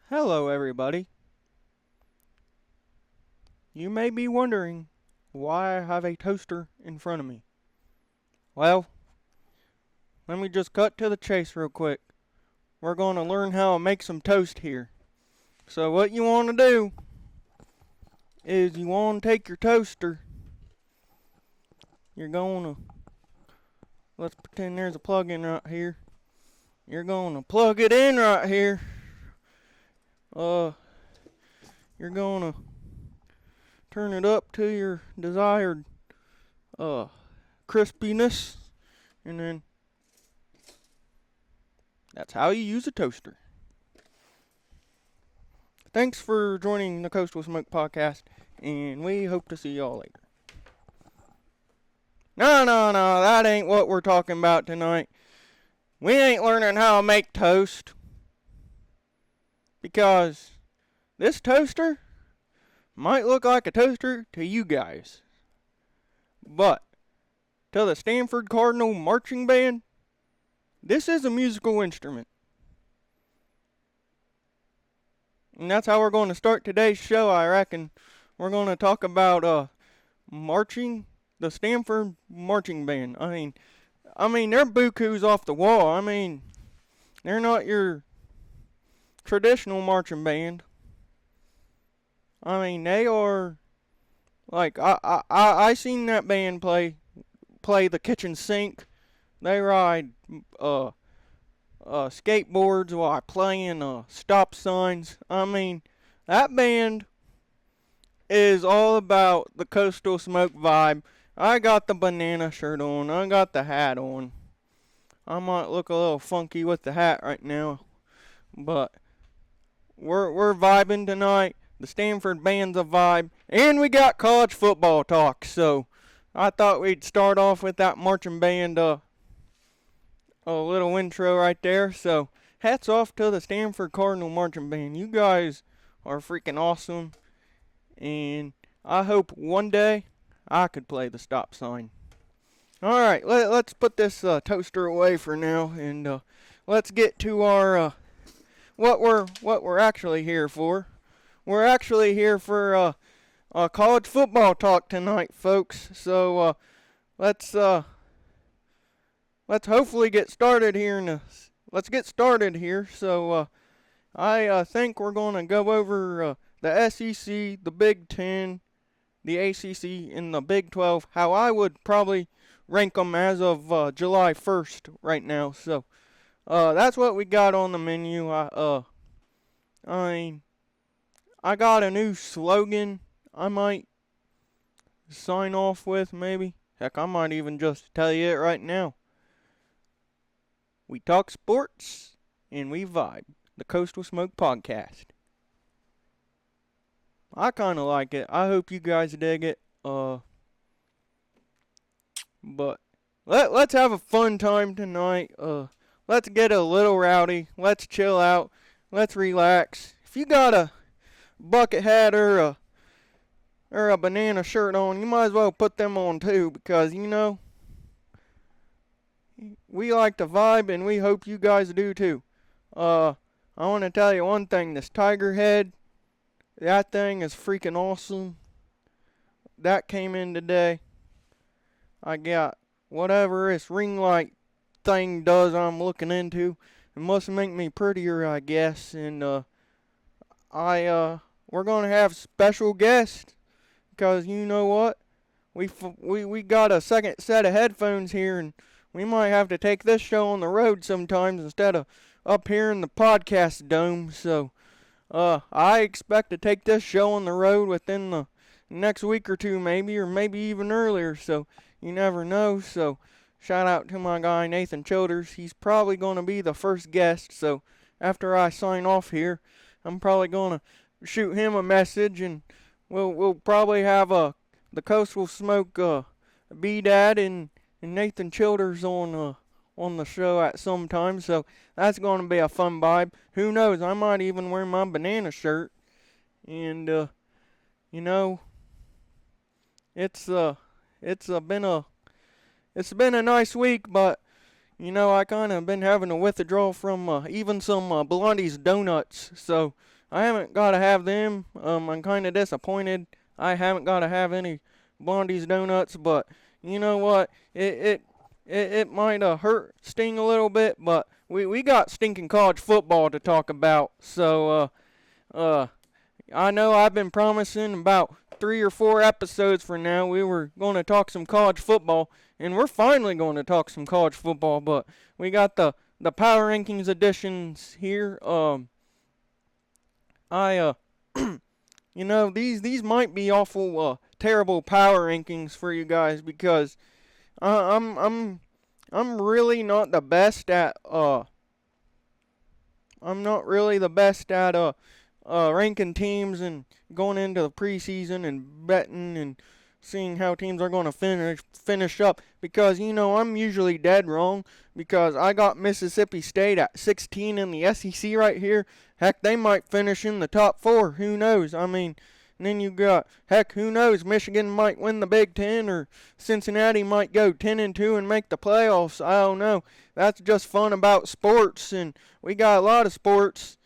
Hello, everybody. You may be wondering why I have a toaster in front of me. Well, let me just cut to the chase real quick. We're going to learn how to make some toast here. So, what you want to do is you want to take your toaster. You're going to, let's pretend there's a plug in right here. You're going to plug it in right here. You're going to turn it up to your desired crispiness, and then that's how you use a toaster. Thanks for joining the Coastal Smoke Podcast, and we hope to see y'all later. No, that ain't what we're talking about tonight. We ain't learning how to make toast. Because this toaster might look like a toaster to you guys. But to the Stanford Cardinal Marching Band, this is a musical instrument. And that's how we're going to start today's show, I reckon. We're going to talk about marching, the Stanford Marching Band. I mean, they're bukus off the wall. I mean, they're not your traditional marching band. I mean, they are, like, I seen that band play the kitchen sink. They ride skateboards while playing stop signs. I mean, that band is all about the Coastal Smoke vibe. I got the banana shirt on. I got the hat on. I might look a little funky with the hat right now, but we're vibing tonight. The Stanford band's a vibe, and we got college football talk. So I thought we'd start off with that marching band a little intro right there. So hats off to the Stanford Cardinal Marching Band. You guys are freaking awesome, and I hope one day I could play the stop sign. All right, let's put this toaster away for now, and let's get to our what we're actually here for. We're actually here for college football talk tonight, folks. So let's hopefully get started here. Let's get started here. So I think we're going to go over the SEC, the Big Ten, the ACC, and the Big 12. How I would probably rank them as of July 1st right now. So that's what we got on the menu. I got a new slogan I might sign off with, maybe. Heck, I might even just tell you it right now. We talk sports, and we vibe. The Coastal Smoke Podcast. I kind of like it. I hope you guys dig it. But let's have a fun time tonight. Let's get a little rowdy. Let's chill out. Let's relax. If you got a bucket hat or a banana shirt on, you might as well put them on too, because we like to vibe, and we hope you guys do too. I want to tell you one thing. This tiger head, that thing is freaking awesome. That came in today. I got whatever this ring light thing does I'm looking into. It must make me prettier, I guess. And we're gonna have special guests, because you know what? We got a second set of headphones here, and we might have to take this show on the road sometimes instead of up here in the podcast dome. So I expect to take this show on the road within the next week or two, maybe, or maybe even earlier. So you never know. So shout out to my guy Nathan Childers. He's probably going to be the first guest. So after I sign off here, I'm probably going to shoot him a message, and we'll probably have the Coastal Smoke B-Dad and Nathan Childers on the show at some time. So that's going to be a fun vibe. Who knows? I might even wear my banana shirt. And it's been a nice week, but I kind of been having to withdraw from even some Blondie's donuts. So I haven't got to have them. I'm kind of disappointed. I haven't got to have any Blondie's donuts, but you know what? It might hurt sting a little bit, but we got stinking college football to talk about. So uh I know I've been promising about 3 or 4 episodes from now we were going to talk some college football, and we're finally going to talk some college football. But we got the power rankings editions here. I you know, these might be awful terrible power rankings for you guys because I'm really not the best at I'm not really the best at ranking teams and going into the preseason and betting and seeing how teams are going to finish up because you know I'm usually dead wrong because I got Mississippi State at 16 in the SEC right here. Heck, they might finish in the top 4. Who knows? I mean, and then you got heck, who knows? Michigan might win the Big Ten or Cincinnati might go 10-2 and make the playoffs. I don't know. That's just fun about sports, and we got a lot of sports.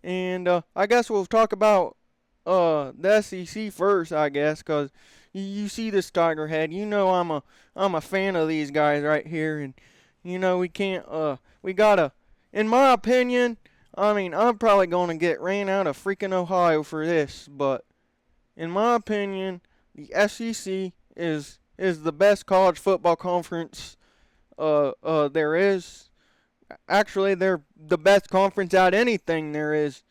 And I guess we'll talk about the SEC first, I guess, cause you see this Tiger head. You know I'm a fan of these guys right here, and you know we gotta. In my opinion, I mean I'm probably gonna get ran out of freaking Ohio for this, but in my opinion, the SEC is the best college football conference there is. Actually, they're the best conference out of anything there is.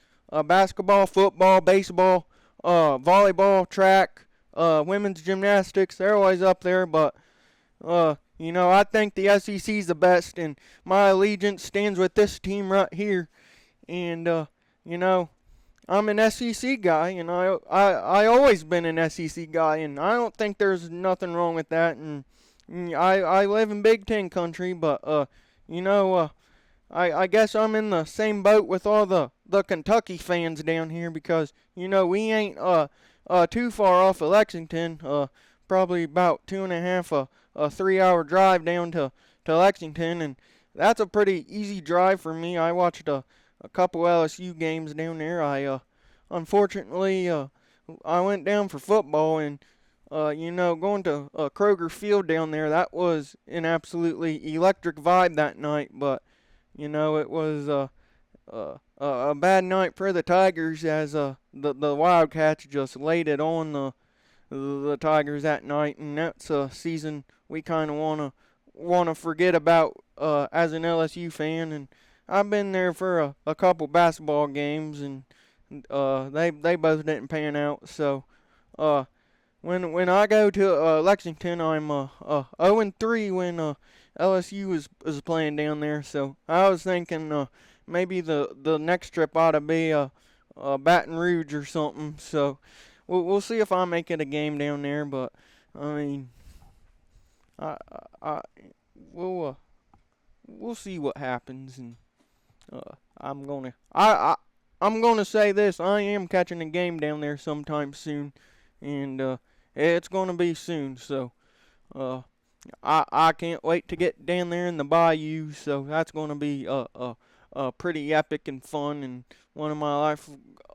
Basketball, football, baseball, volleyball, track, women's gymnastics. They're always up there, but you know, I think the SEC's the best, and my allegiance stands with this team right here. And you know, I'm an SEC guy, and I always been an SEC guy, and I don't think there's nothing wrong with that. And I live in Big Ten country, but you know, I guess I'm in the same boat with all the Kentucky fans down here because you know we ain't too far off of Lexington. Probably about 2.5 a 3 hour drive down to Lexington, and that's a pretty easy drive for me. I watched a couple LSU games down there. I unfortunately I went down for football, and you know, going to Kroger Field down there, that was an absolutely electric vibe that night. But you know, it was a bad night for the Tigers as the Wildcats just laid it on the Tigers that night, and that's a season we kind of wanna forget about as an LSU fan. And I've been there for a couple basketball games, and they both didn't pan out. So when I go to Lexington, I'm 0-3 when LSU is playing down there. So I was thinking maybe the next trip ought to be Baton Rouge or something. So we'll see if I make it a game down there. But I mean, I we'll we'll see what happens, and I'm gonna I'm gonna say this: I am catching a game down there sometime soon, and it's gonna be soon. So uh, I can't wait to get down there in the bayou. So that's gonna be pretty epic and fun. And one of my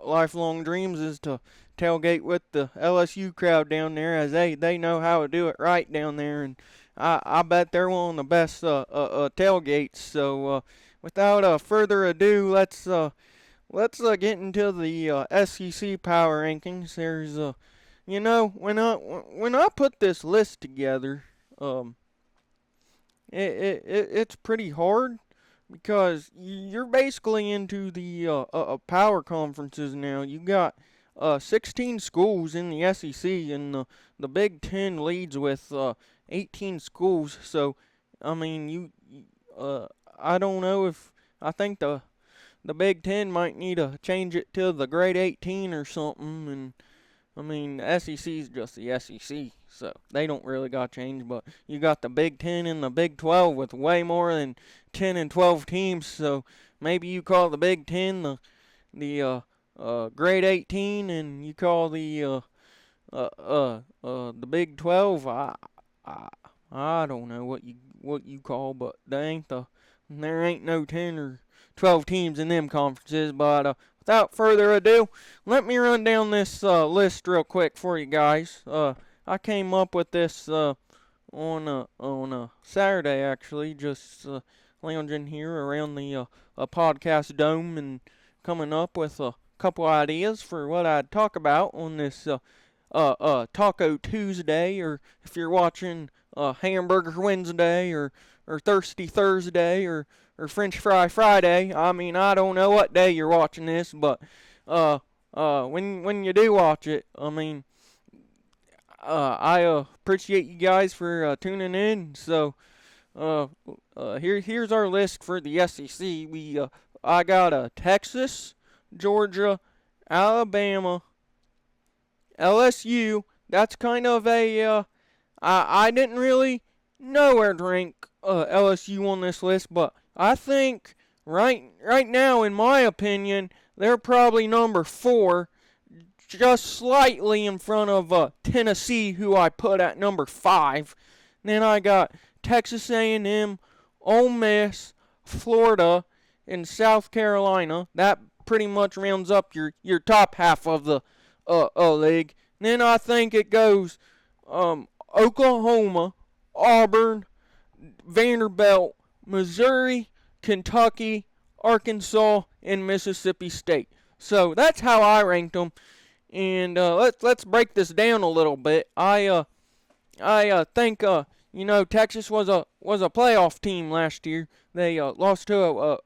lifelong dreams is to tailgate with the LSU crowd down there, as they know how to do it right down there. And I bet they're one of the best tailgates. So without further ado, let's get into the SEC power rankings. There's you know, when I put this list together, um, it's pretty hard because you're basically into the power conferences now. You got 16 schools in the SEC, and the Big Ten leads with 18 schools. So, I mean, I don't know if I think the Big Ten might need to change it to the Grade 18 or something. And I mean, the SEC's just the SEC, so they don't really got change. But you got the Big Ten and the Big 12 with way more than 10 and 12 teams. So maybe you call the Big Ten the Grade 18, and you call the Big 12. I I don't know what you call, but there ain't no 10 or 12 teams in them conferences. But without further ado, let me run down this list real quick for you guys. I came up with this on Saturday actually, just lounging here around the podcast dome and coming up with a couple ideas for what I'd talk about on this Taco Tuesday, or if you're watching Hamburger Wednesday, or Thirsty Thursday, or French Fry Friday. I mean, I don't know what day you're watching this, but when you do watch it, I mean, I appreciate you guys for tuning in. So here's our list for the SEC. I got Texas, Georgia, Alabama, LSU. That's kind of a I didn't really know where to rank LSU on this list, but I think right now, in my opinion, they're probably number 4, just slightly in front of Tennessee, who I put at number 5. Then I got Texas A&M, Ole Miss, Florida, and South Carolina. That pretty much rounds up your top half of the league. Then I think it goes Oklahoma, Auburn, Vanderbilt, Missouri, Kentucky, Arkansas, and Mississippi State. So that's how I ranked them. And let's break this down a little bit. I think Texas was a playoff team last year. They lost to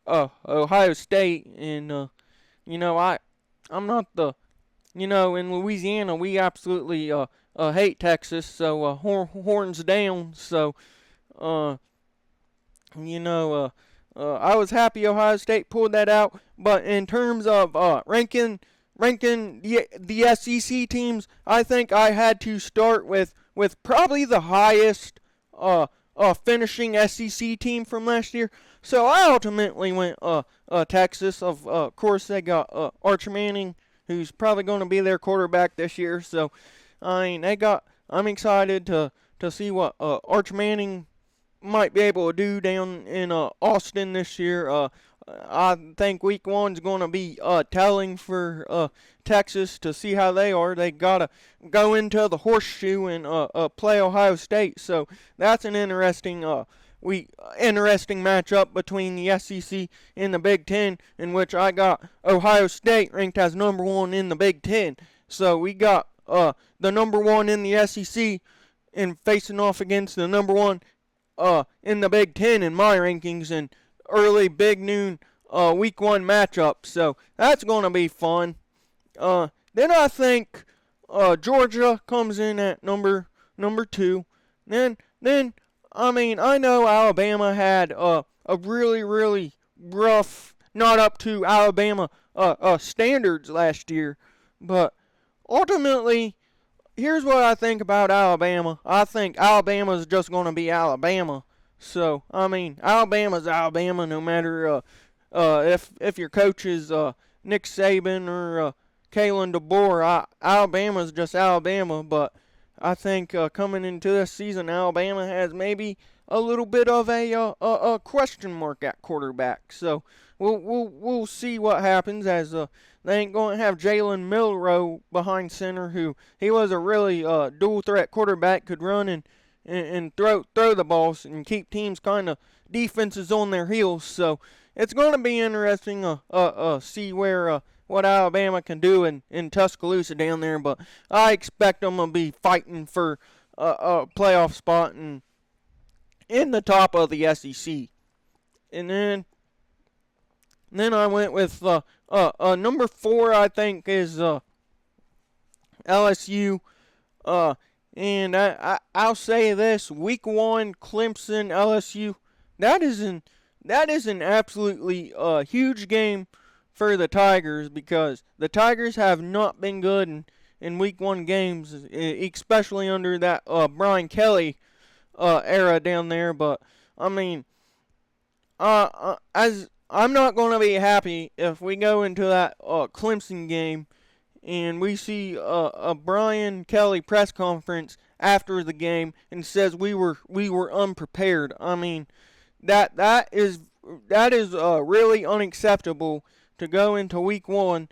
Ohio State, and I'm not the in Louisiana we absolutely hate Texas, so horns down. So I was happy Ohio State pulled that out. But in terms of ranking the SEC teams, I think I had to start with probably the highest finishing SEC team from last year. So I ultimately went Texas. Of course, they got Arch Manning, who's probably going to be their quarterback this year. So I'm excited to see what Arch Manning might be able to do down in Austin this year. I think week 1's going to be telling for Texas to see how they are. They got to go into the horseshoe and play Ohio State. So that's an interesting matchup between the SEC and the Big Ten, in which I got Ohio State ranked as number 1 in the Big Ten. So we got the number 1 in the SEC and facing off against the number 1 in the Big Ten in my rankings, and early big noon week 1 matchup. So that's going to be fun. Then I think Georgia comes in at number 2. Then I know Alabama had a really, really rough, not up to Alabama standards last year, but ultimately, here's what I think about Alabama. I think Alabama's just going to be Alabama. So, Alabama's Alabama no matter if your coach is Nick Saban or Kalen DeBoer. Alabama's just Alabama, but I think coming into this season, Alabama has maybe a little bit of a question mark at quarterback. So we'll see what happens, as they ain't going to have Jalen Milroe behind center, who he was a really dual threat quarterback, could run and throw the balls and keep teams kind of defenses on their heels. So it's going to be interesting see where what Alabama can do in Tuscaloosa down there. But I expect them to be fighting for a playoff spot in the top of the SEC. And then I went with number 4. I think is LSU. And I'll say this: week 1, Clemson, LSU. That is an absolutely huge game for the Tigers, because the Tigers have not been good in week 1 games, especially under that Brian Kelly era down there. But as I'm not going to be happy if we go into that Clemson game and we see a Brian Kelly press conference after the game and says we were unprepared. That is really unacceptable to go into week one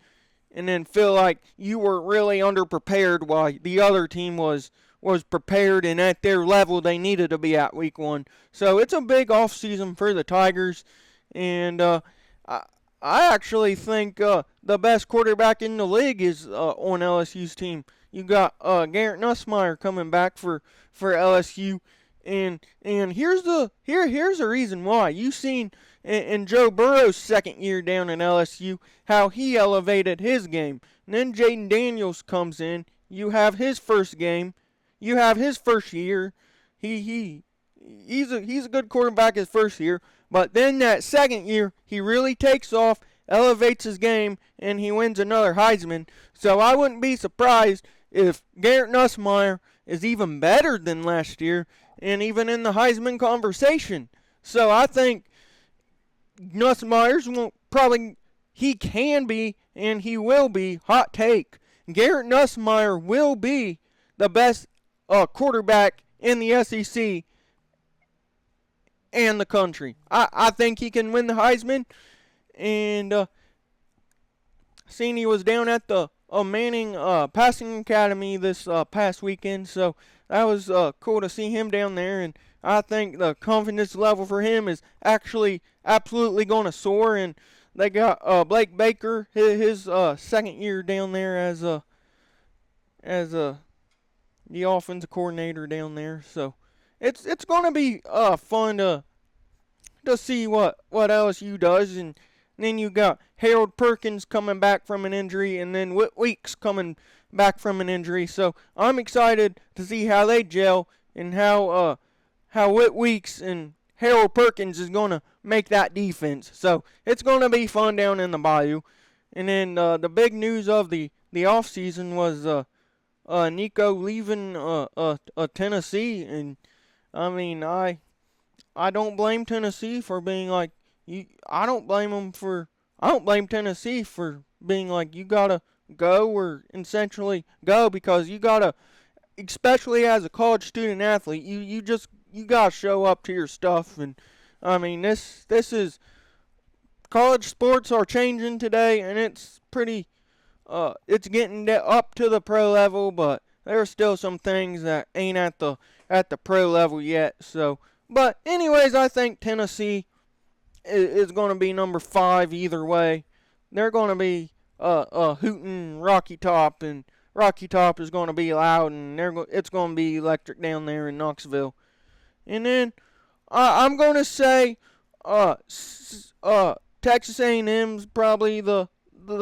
and then feel like you were really underprepared while the other team was prepared and at their level they needed to be at week one. So it's a big off season for the Tigers, and I actually think the best quarterback in the league is on LSU's team. You got Garrett Nussmeier coming back for LSU, and here's the reason why. You've seen in Joe Burrow's second year down in LSU how he elevated his game. And then Jaden Daniels comes in. You have his first game. You have his first year. He's a good quarterback his first year. But then that second year, he really takes off, elevates his game, and he wins another Heisman. So I wouldn't be surprised if Garrett Nussmeier is even better than last year and even in the Heisman conversation. So I think Nussmeier's he can be and he will be, hot take, Garrett Nussmeier will be the best quarterback in the SEC and the country. I think he can win the Heisman. And seen he was down at the Manning Passing Academy this past weekend, so that was cool to see him down there. And I think the confidence level for him is actually absolutely going to soar. And they got Blake Baker, his second year down there as the offensive coordinator down there. So it's going to be fun to see what LSU does. And then you got Harold Perkins coming back from an injury, and then Whit Weeks coming back from an injury. So I'm excited to see how they gel and how Whit Weeks and Harold Perkins is going to make that defense. So it's going to be fun down in the Bayou. And then the big news of the offseason was Nico leaving Tennessee. And I mean, I don't blame Tennessee for being like, I don't blame Tennessee for being like, you gotta go, or essentially go, because you gotta, especially as a college student athlete, you gotta show up to your stuff. And I mean, this is, college sports are changing today, and it's pretty, it's getting up to the pro level, but there are still some things that ain't at the pro level yet. So, but anyways, I think Tennessee is going to be number 5 either way. They're going to be hooting Rocky Top, and Rocky Top is going to be loud, and it's going to be electric down there in Knoxville. And then I'm going to say Texas A&M's probably the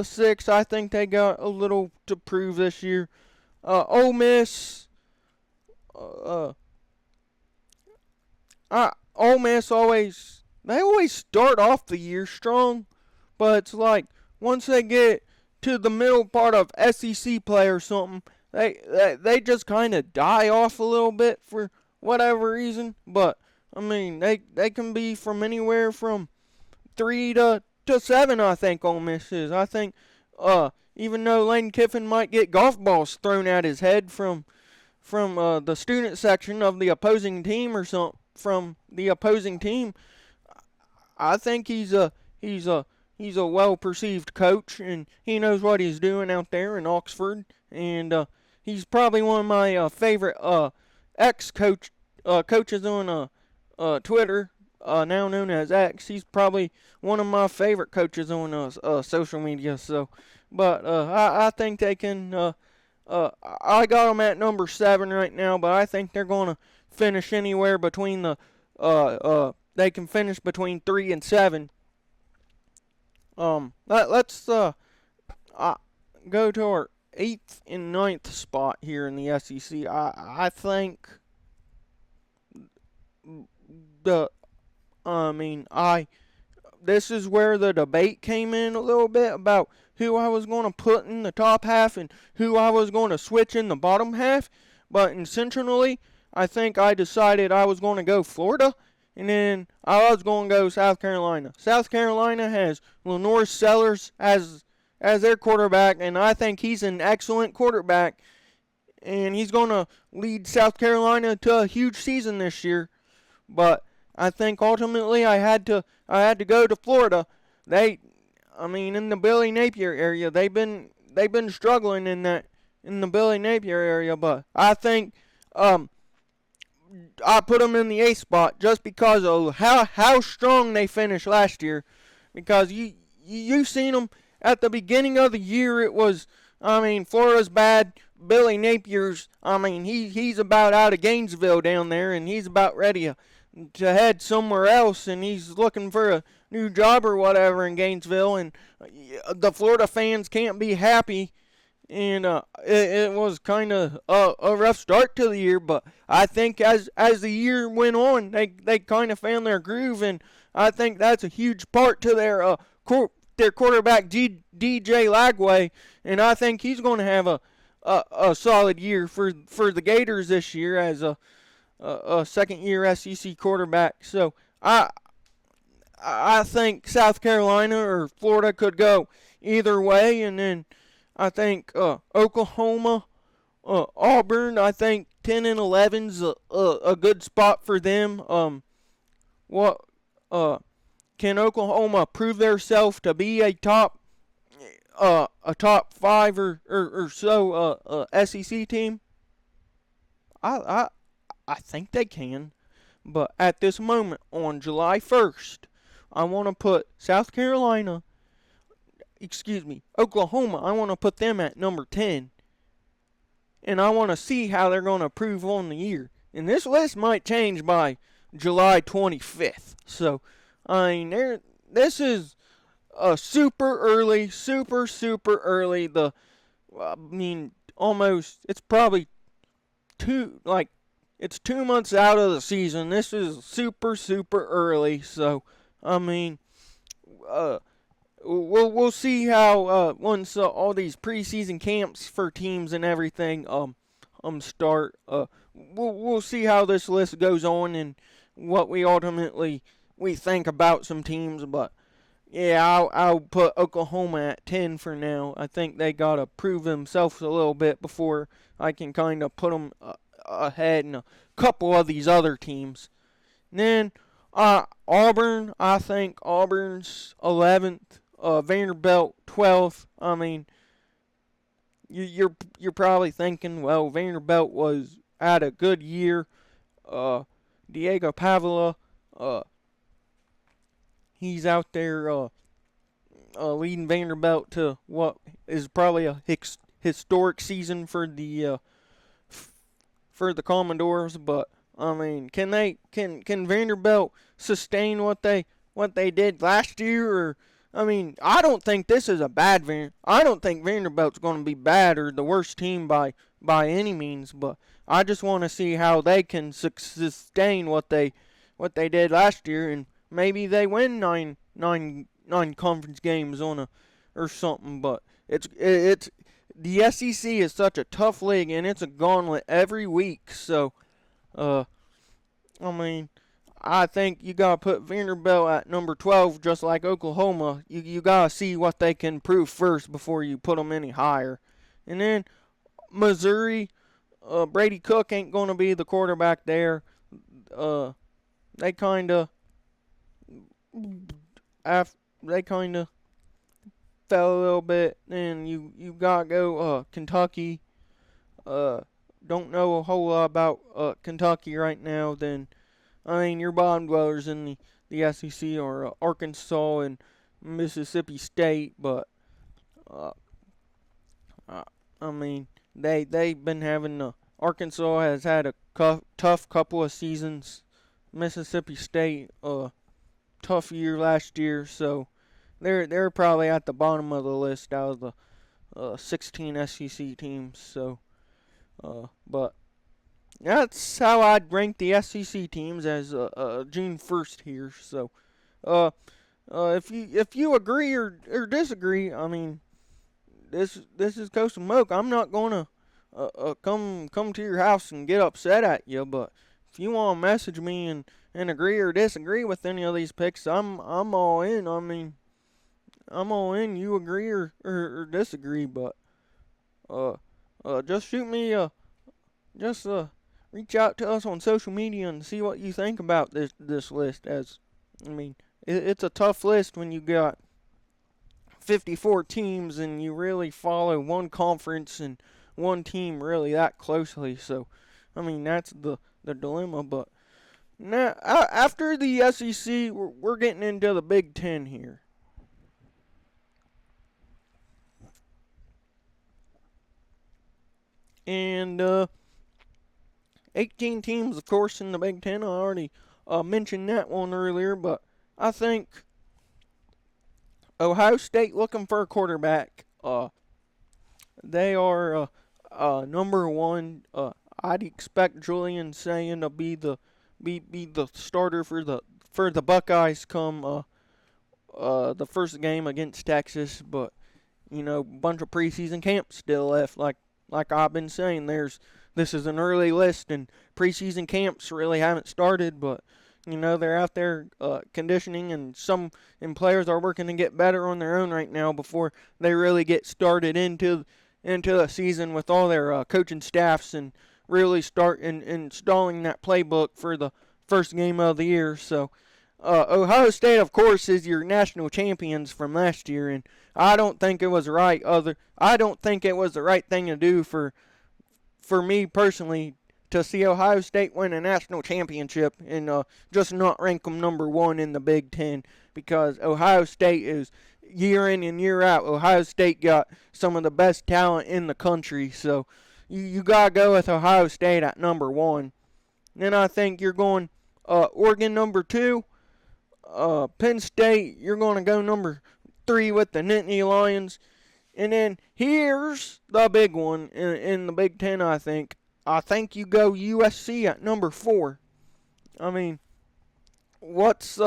6. I think they got a little to prove this year. Ole Miss, Ole Miss always start off the year strong, but it's like once they get to the middle part of SEC play or something, they just kind of die off a little bit for whatever reason. But I mean, they can be from anywhere from 3 to 7. I think Ole Miss is. I think even though Lane Kiffin might get golf balls thrown at his head from the student section of the opposing team or something from the opposing team, I think he's a well-perceived coach, and he knows what he's doing out there in Oxford. And he's probably one of my favorite ex-coaches on Twitter, now known as X. He's probably one of my favorite coaches on social media. So, but I think they can. I got them at number 7 right now, but I think they're going to finish anywhere between they can finish between 3 and 7. Let's go to our 8th and 9th spot here in the SEC. I think this is where the debate came in a little bit about who I was going to put in the top half and who I was going to switch in the bottom half. But intentionally, I think I decided I was going to go Florida, and then I was going to go South Carolina. South Carolina has Lenore Sellers as their quarterback, and I think he's an excellent quarterback, and he's going to lead South Carolina to a huge season this year. But I think ultimately I had to go to Florida. I mean, in the Billy Napier area, they've been struggling in the Billy Napier area, but I think um I put them in the A spot just because of how strong they finished last year. Because you seen them at the beginning of the year. It was, I mean, Florida's bad. Billy Napier's, I mean, he's about out of Gainesville down there, and he's about ready to head somewhere else, and he's looking for a new job or whatever in Gainesville, and the Florida fans can't be happy. And it was kind of a rough start to the year, but I think as the year went on, they kind of found their groove, and I think that's a huge part to their quarterback DJ Lagway, and I think he's going to have a solid year for the Gators this year as a second year SEC quarterback. So I think South Carolina or Florida could go either way, and then I think Oklahoma, Auburn. I think 10 and 11's a good spot for them. What can Oklahoma prove themselves to be a top five or so SEC team? I I think they can, but at this moment on July 1st, I want to put Oklahoma. I want to put them at number 10, and I want to see how they're going to prove on the year. And this list might change by July 25th. So, I mean, this is a super early, super early. Almost, it's probably it's 2 months out of the season. This is super early. So, I mean, we'll see how once all these preseason camps for teams and everything start. We'll see how this list goes on and what we think about some teams. But yeah, I'll put Oklahoma at 10 for now. I think they gotta prove themselves a little bit before I can kind of put them ahead in a couple of these other teams. And then Auburn, I think Auburn's 11th. Vanderbilt 12th. I mean, you're probably thinking, well, Vanderbilt had a good year. Diego Pavila, he's out there leading Vanderbilt to what is probably a historic season for the Commodores. But I mean, can Vanderbilt sustain what they did last year? Or I mean, I don't think this is a bad I don't think Vanderbilt's going to be bad or the worst team by any means. But I just want to see how they can sustain what they did last year, and maybe they win nine conference games or something. But it's the SEC is such a tough league, and it's a gauntlet every week. So, I mean, I think you gotta put Vanderbilt at number 12, just like Oklahoma. You gotta see what they can prove first before you put them any higher. And then Missouri, Brady Cook ain't gonna be the quarterback there. They kind of fell a little bit. And you gotta go Kentucky. Don't know a whole lot about Kentucky right now. Then I mean, your bottom dwellers in the SEC are Arkansas and Mississippi State, but I mean, they've been having Arkansas has had a tough couple of seasons. Mississippi State tough year last year, so they're probably at the bottom of the list out of the 16 SEC teams. So, but that's how I'd rank the SEC teams as June 1st here. So, if you agree or disagree, I mean, this is Coastal Moke. I'm not gonna come to your house and get upset at you, but if you want to message me and agree or disagree with any of these picks, I'm all in. I mean, I'm all in. You agree or disagree, but just shoot me reach out to us on social media and see what you think about this list. As I mean, it's a tough list when you got 54 teams and you really follow one conference and one team really that closely. So, I mean, that's the dilemma. But now, after the SEC, we're getting into the Big Ten here. And 18 teams, of course, in the Big Ten. I already mentioned that one earlier, but I think Ohio State looking for a quarterback. They are number one. I'd expect Julian Sayin to be the starter for the Buckeyes come the first game against Texas, but you know, bunch of preseason camps still left. Like I've been saying, this is an early list, and preseason camps really haven't started, but you know they're out there conditioning, and players are working to get better on their own right now before they really get started into the season with all their coaching staffs and really start installing that playbook for the first game of the year. So Ohio State, of course, is your national champions from last year, and I don't think it was right. I don't think it was the right thing to do for me personally to see Ohio State win a national championship and just not rank them number one in the Big Ten, because Ohio State is year in and year out. Ohio State got some of the best talent in the country, so you gotta go with Ohio State at number one. Then I think you're going Oregon number two. Penn State, you're going to go number 3 with the Nittany Lions. And then here's the big one in the Big Ten, I think. I think you go USC at number 4. I mean, what's,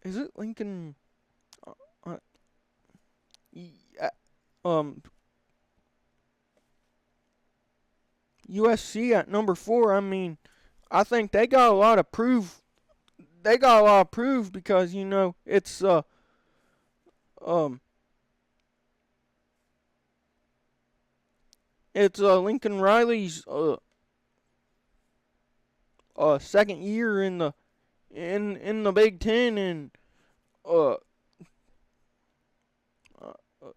is it Lincoln, USC at number 4, I mean, I think they got a lot to prove. They got a lot to prove because you know it's Lincoln Riley's second year in the Big Ten, and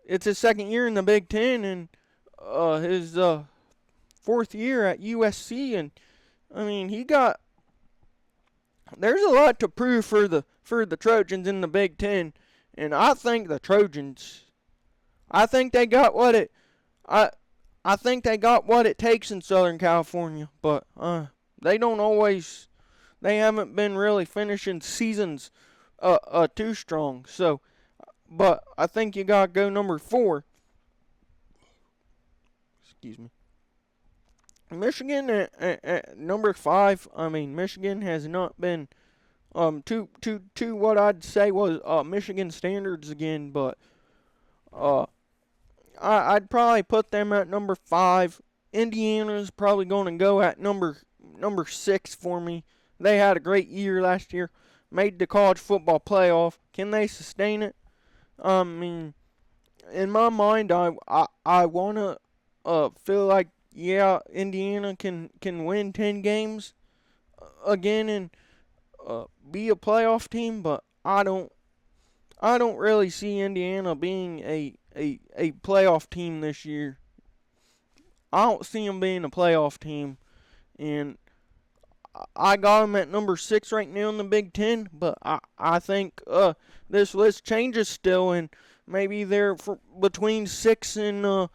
it's his second year in the Big Ten, and his fourth year at USC, and I mean there's a lot to prove for the Trojans in the Big Ten, and I think the Trojans, I think they got what it takes in Southern California, but they haven't been really finishing seasons too strong. So, but I think you gotta go number 4. Excuse me. Michigan at number 5. I mean, Michigan has not been to what I'd say was Michigan standards again, but I'd probably put them at number 5. Indiana's probably going to go at number 6 for me. They had a great year last year, made the college football playoff. Can they sustain it? I mean, in my mind, I wanna feel like, yeah, Indiana can win 10 games again and be a playoff team, but I don't really see Indiana being a playoff team this year. I don't see them being a playoff team, and I got them at number 6 right now in the Big Ten, but I think this list changes still, and maybe they're between 6 and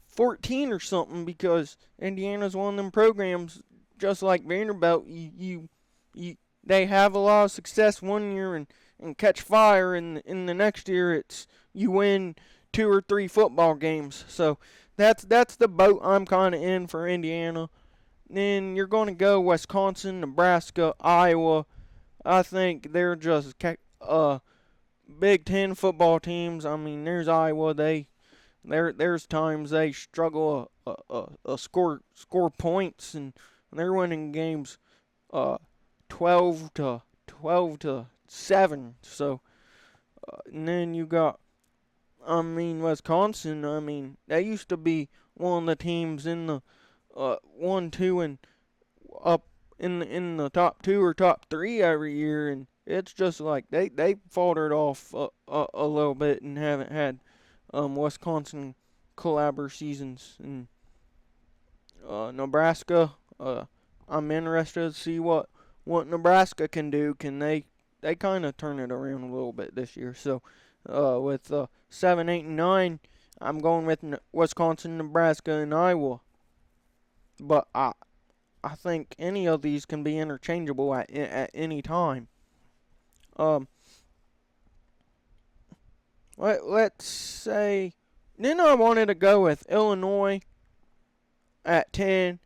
14 or something, because Indiana's one of them programs, just like Vanderbilt, they have a lot of success one year and catch fire, and in the next year it's you win 2 or 3 football games. So that's the boat I'm kind of in for Indiana. Then you're going to go Wisconsin, Nebraska, Iowa. I think they're just Big Ten football teams. I mean, there's Iowa. There's times they struggle score points, and they're winning games 12 to 7. So and then you got, I mean, Wisconsin. I mean, they used to be one of the teams in the 1, 2, and up in the top 2 or top 3 every year, and it's just like they faltered off a little bit and haven't had Wisconsin caliber seasons. And Nebraska, I'm interested to see what Nebraska can do. Can they kind of turn it around a little bit this year? So with 7, 8, and 9, I'm going with Wisconsin, Nebraska, and Iowa. But I think any of these can be interchangeable at any time. Let's say then I wanted to go with Illinois at 10.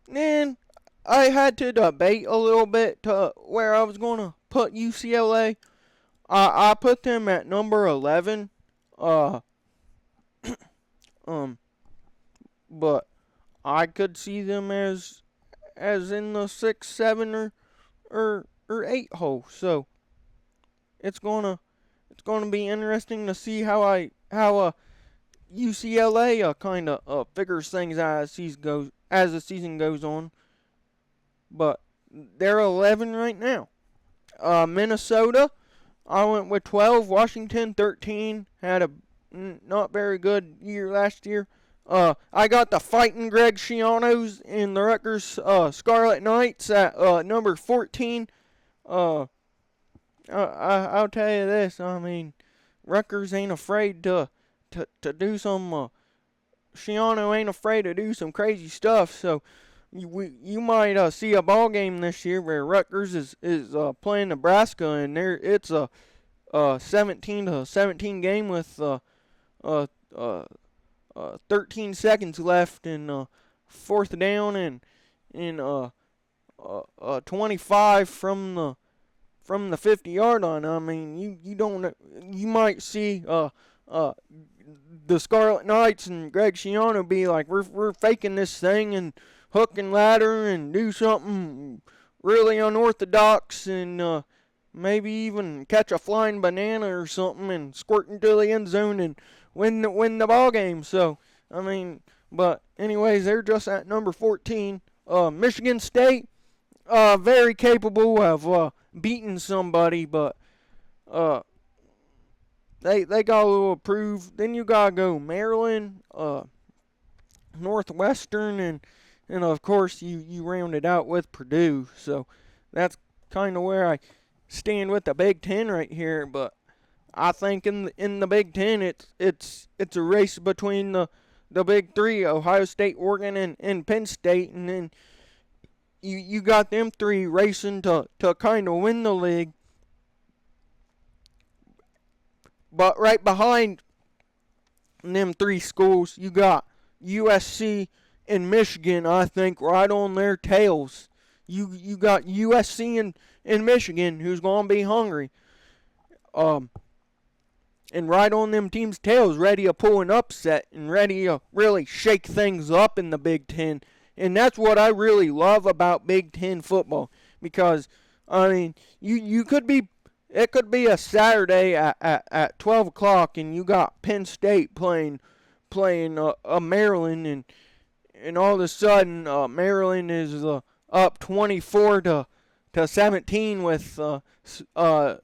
Then I had to debate a little bit to where I was going to put UCLA. I put them at number 11. But I could see them as in the 6, 7, or 8 hole. So it's gonna be interesting to see how UCLA kind of figures things out as the season goes on. But they're 11 right now. Minnesota, I went with 12. Washington 13, had a not very good year last year. I got the fighting Greg Schianos in the Rutgers Scarlet Knights at number 14. I'll tell you this. I mean, Rutgers ain't afraid to do some. Schiano ain't afraid to do some crazy stuff. So you might see a ball game this year where Rutgers is playing Nebraska, and it's a 17-17 game with 13 seconds left in fourth down and in 25 from the 50-yard line. I mean, you might see the Scarlet Knights and Greg Schiano be like, we're faking this thing and hook and ladder and do something really unorthodox and maybe even catch a flying banana or something and squirt into the end zone and win the ball game. So, I mean, but anyways, they're just at number 14. Michigan State, very capable of beating somebody, but they got a little approved. Then you gotta go Maryland, Northwestern, and of course you round it out with Purdue. So that's kind of where I stand with the Big Ten right here. But I think in the Big Ten it's a race between the big three: Ohio State, Oregon, and Penn State, and then you got them three racing to kind of win the league. But right behind them three schools, you got USC and Michigan, I think, right on their tails. You got USC and Michigan, who's going to be hungry. And right on them teams' tails, ready to pull an upset and ready to really shake things up in the Big Ten. And that's what I really love about Big Ten football. Because, I mean, you could be... It could be a Saturday at 12 o'clock, and you got Penn State playing Maryland, and all of a sudden Maryland is up 24 to 17 with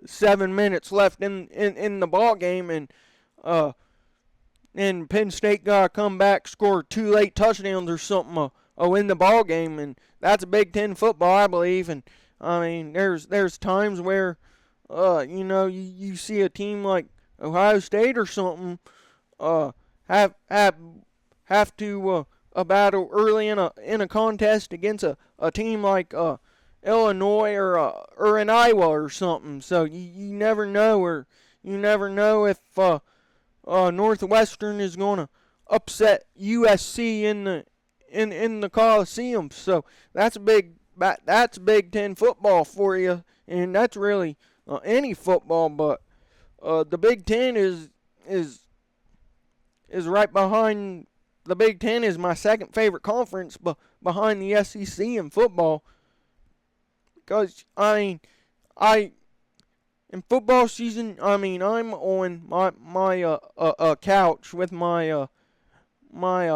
7 minutes left in the ball game, and Penn State got to come back, score 2 late touchdowns or something, win the ball game, and that's Big Ten football, I believe. And I mean, there's times where you see a team like Ohio State or something have to battle early in a contest against a team like Illinois or an Iowa or something. So you never know, or you never know if Northwestern is going to upset USC in the Coliseum. So that's Big Ten football for you, and that's really any football, but the Big Ten is right behind. The Big Ten is my second favorite conference, behind the SEC in football. Because in football season, I mean, I'm on my couch with my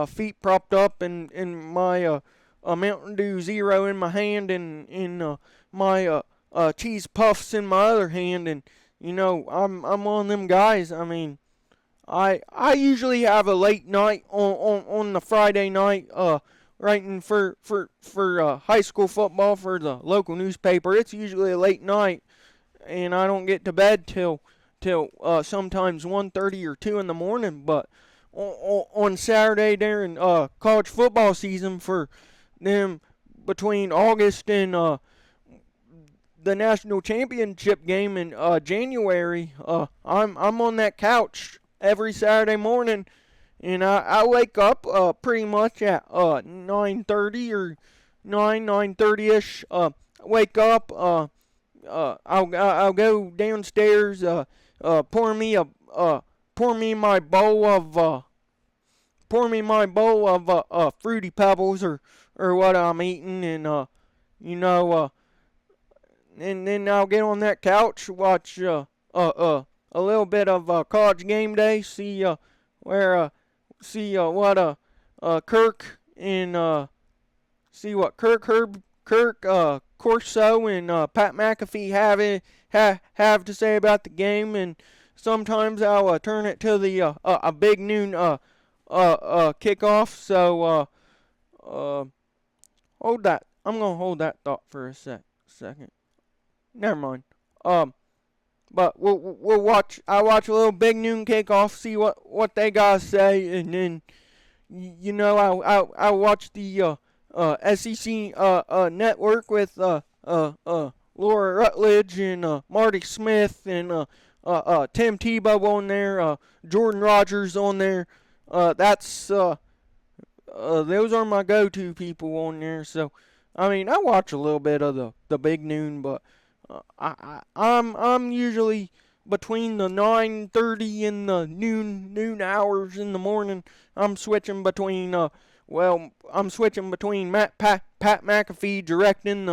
feet propped up in my a Mountain Dew Zero in my hand and my cheese puffs in my other hand, and I'm one of them guys. I mean, I usually have a late night on the Friday night, writing for high school football for the local newspaper. It's usually a late night, and I don't get to bed till sometimes 1:30 or 2 in the morning. But on Saturday during college football season for them between August and the national championship game in January, I'm on that couch every Saturday morning, and I wake up pretty much at 9:30 or 9:30 ish. Wake up. I'll go downstairs. Pour me my bowl of Fruity Pebbles or what I'm eating, and you know and then I'll get on that couch, watch a little bit of College Game Day, see what Kirk and see what Kirk Corso and Pat McAfee have to say about the game, and sometimes I'll turn it to the a big noon kickoff. So hold that. I'm gonna hold that thought for a second. Never mind. But we'll watch. I watch a little big noon kickoff, see what they gotta say, and then I watch the SEC network with Laura Rutledge and Marty Smith and Tim Tebow on there, Jordan Rogers on there. Those are my go-to people on there. So I mean, I watch a little bit of the big noon, but I'm usually between the 9:30 and the noon hours in the morning. I'm switching between Pat McAfee directing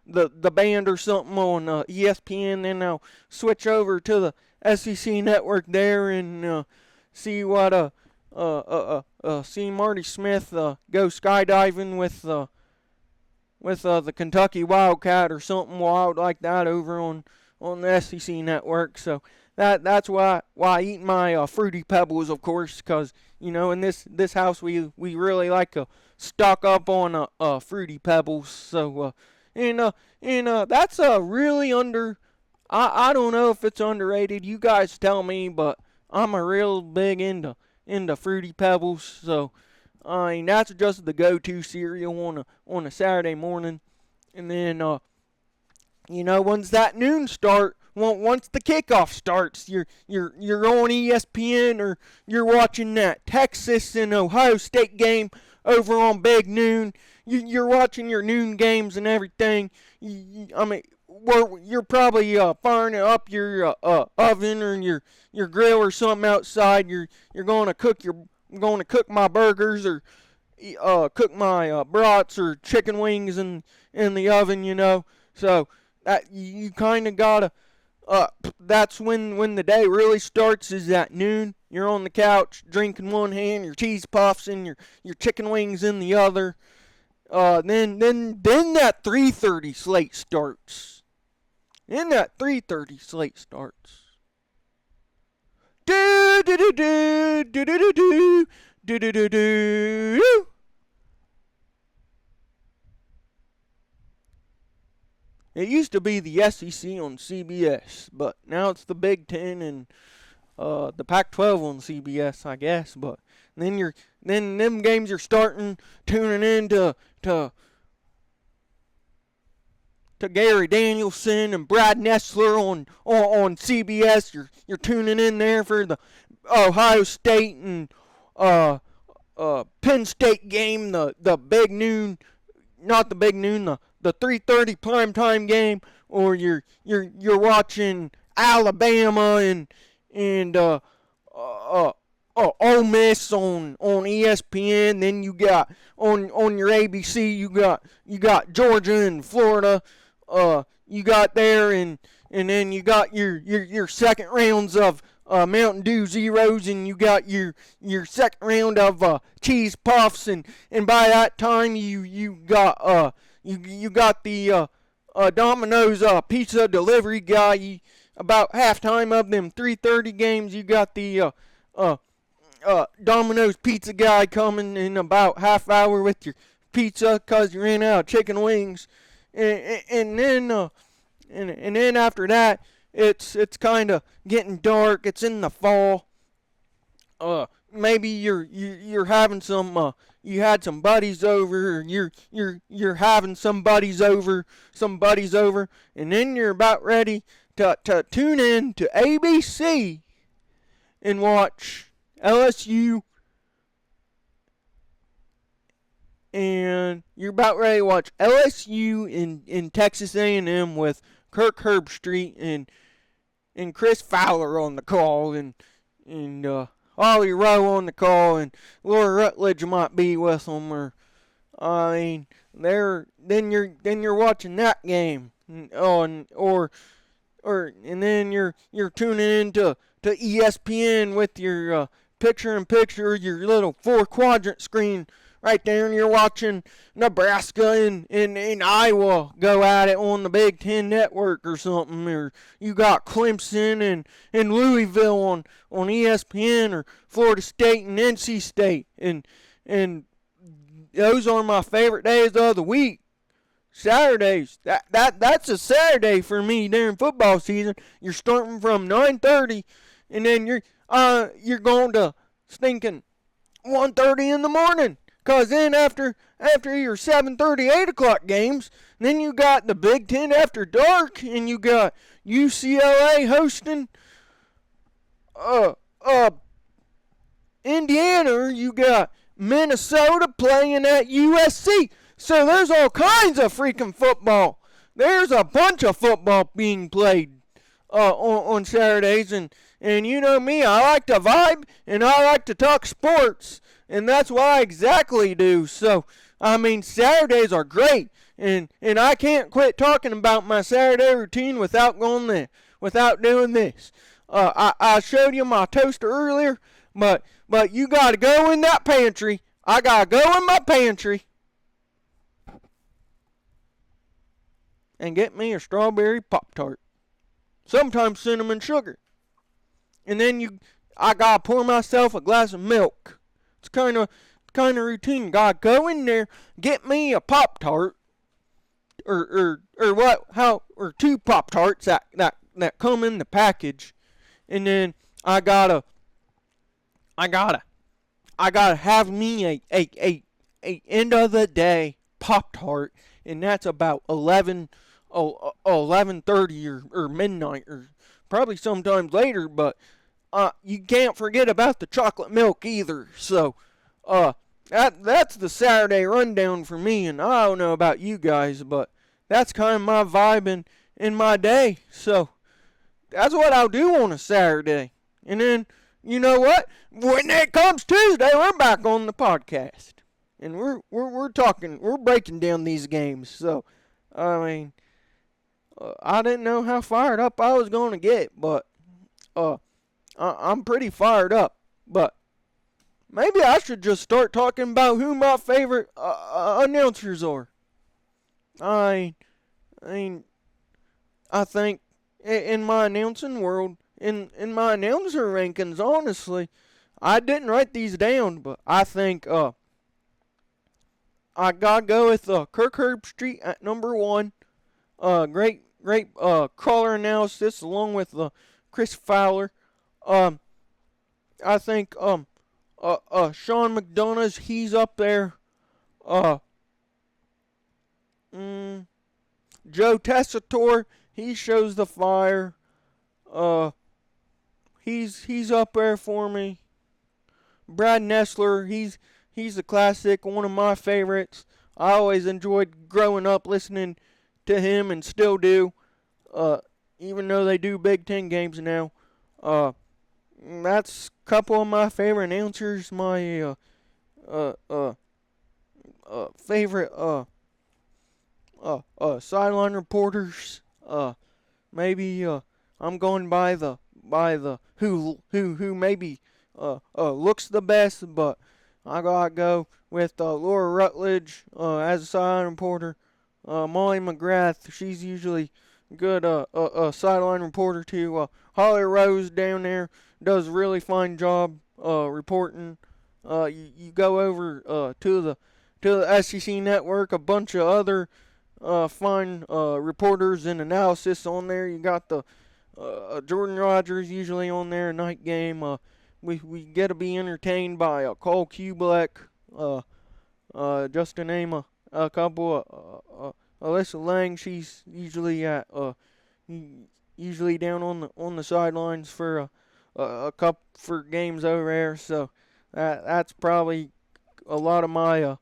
the band or something on ESPN, then I'll switch over to the SEC network there and see what see Marty Smith go skydiving with the Kentucky Wildcat or something wild like that over on the SEC network. So that's why I eat my Fruity Pebbles, of course, because in this house we really like to stock up on Fruity Pebbles. So and that's really I don't know if it's underrated. You guys tell me, but I'm a real big into Fruity Pebbles. So I mean, that's just the go-to cereal on a Saturday morning. And then once that noon start, once the kickoff starts, you're on ESPN or you're watching that Texas and Ohio State game over on Big Noon. You're watching your noon games and everything. I mean, you're probably firing up your oven or your grill or something outside. You're going to cook my burgers or cook my brats or chicken wings in the oven. So that you kind of gotta. That's when the day really starts, is at noon. You're on the couch drinking one hand, your cheese puffs and your chicken wings in the other. Then that 3:30 slate starts. Then that 3:30 slate starts. Do do do do do do do do do do do. It used to be the SEC on CBS, but now it's the Big Ten and the Pac-12 on CBS, I guess. But then them games you're starting tuning in to Gary Danielson and Brad Nessler on CBS. You're tuning in there for the Ohio State and Penn State game, the big noon, not the big noon, the 3:30 primetime game, or you're watching Alabama and Ole Miss on ESPN. Then you got on your ABC, you got Georgia and Florida. You got there, and then you got your second rounds of Mountain Dew Zeros, and you got your second round of cheese puffs, and by that time you got the Domino's pizza delivery guy. About halftime of them 3:30 games, you got the Domino's pizza guy coming in about half hour with your pizza because you ran out of chicken wings, and then after that, it's kind of getting dark. It's in the fall. Maybe you're having some you had some buddies over, or you're having some buddies over, and then you're about ready to tune in to ABC and watch LSU, and you're about ready to watch LSU in Texas A&M with Kirk Herbstreit and Chris Fowler on the call, and Ollie Rowe on the call, and Laura Rutledge might be with them, or then you're watching that game, and then you're tuning into ESPN with your picture-in-picture, your little 4-quadrant screen right there, and you're watching Nebraska and Iowa go at it on the Big Ten Network or something, or you got Clemson and Louisville on ESPN, or Florida State and NC State, and those are my favorite days of the week. Saturdays, that's a Saturday for me during football season. You're starting from 9:30, and then you're going to stinking 1:30 in the morning. Cause then after your 7:30, 8 o'clock games, then you got the Big Ten after dark, and you got UCLA hosting Indiana. You got Minnesota playing at USC. So there's all kinds of freaking football. There's a bunch of football being played on Saturdays, and you know me, I like to vibe and I like to talk sports, and that's what I exactly do. So I mean, Saturdays are great, and I can't quit talking about my Saturday routine without doing this. I showed you my toaster earlier, but you gotta go in that pantry. I gotta go in my pantry and get me a strawberry Pop-Tart. Sometimes cinnamon sugar. And then I gotta pour myself a glass of milk. It's kind of routine. Gotta go in there, get me a Pop-Tart, or 2 Pop-Tarts that come in the package, and then I gotta have me a end of the day Pop-Tart, and that's about 11:30 or midnight, or probably sometimes later, but you can't forget about the chocolate milk either. So that's the Saturday rundown for me, and I don't know about you guys, but that's kind of my vibe in my day. So that's what I'll do on a Saturday. And then, you know what? When it comes Tuesday, we're back on the podcast, and we're talking, we're breaking down these games. So I mean, I didn't know how fired up I was going to get, but I'm pretty fired up. But maybe I should just start talking about who my favorite announcers are. I think in my announcing world, in my announcer rankings, honestly, I didn't write these down, but I think I gotta go with Kirk Herbstreit at number 1. Great caller analysis along with Chris Fowler. I think Sean McDonough's, he's up there. Joe Tessitore, he shows the fire. He's up there for me. Brad Nessler, he's a classic, one of my favorites. I always enjoyed growing up listening to him, and still do, even though they do Big Ten games now. That's a couple of my favorite announcers. My favorite sideline reporters. Maybe I'm going by the by the who maybe looks the best, but I gotta go with Laura Rutledge as a sideline reporter. Molly McGrath, she's usually good sideline reporter too. Holly Rose down there does a really fine job reporting. You go over to the SEC network, a bunch of other fine reporters and analysis on there. You got the Jordan Rogers usually on there, night game. We get to be entertained by Cole Kubelik, just to name a couple. Alyssa Lang, she's usually usually down on the sidelines for a couple for games over there. So that's probably a lot of my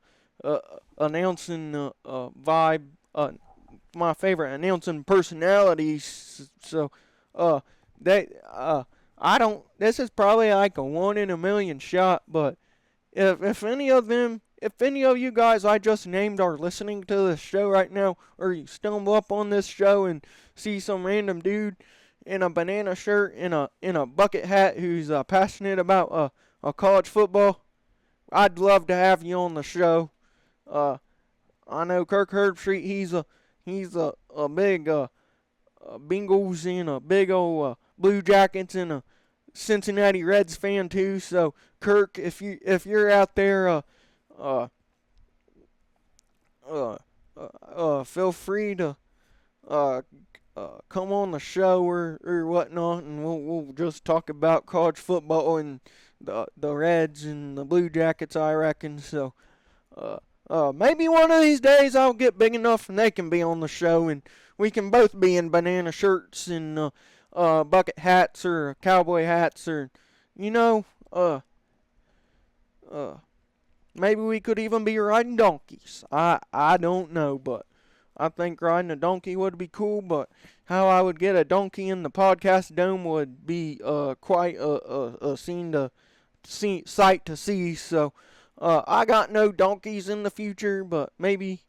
announcing vibe. My favorite announcing personalities. So they I don't. This is probably like a 1 in a million shot, but if any of them, if any of you guys I just named are listening to this show right now, or you stumble up on this show and see some random dude in a banana shirt in a bucket hat who's passionate about college football, I'd love to have you on the show. I know Kirk Herbstreit. He's a big Bengals and a big old Blue Jackets and a Cincinnati Reds fan too. So Kirk, if you're out there, feel free to come on the show or whatnot, and we'll just talk about college football and the Reds and the Blue Jackets, I reckon. So maybe one of these days I'll get big enough and they can be on the show, and we can both be in banana shirts and bucket hats or cowboy hats, or you know, maybe we could even be riding donkeys. I don't know, but I think riding a donkey would be cool. But how I would get a donkey in the podcast dome would be quite a sight to see. So I got no donkeys in the future, but maybe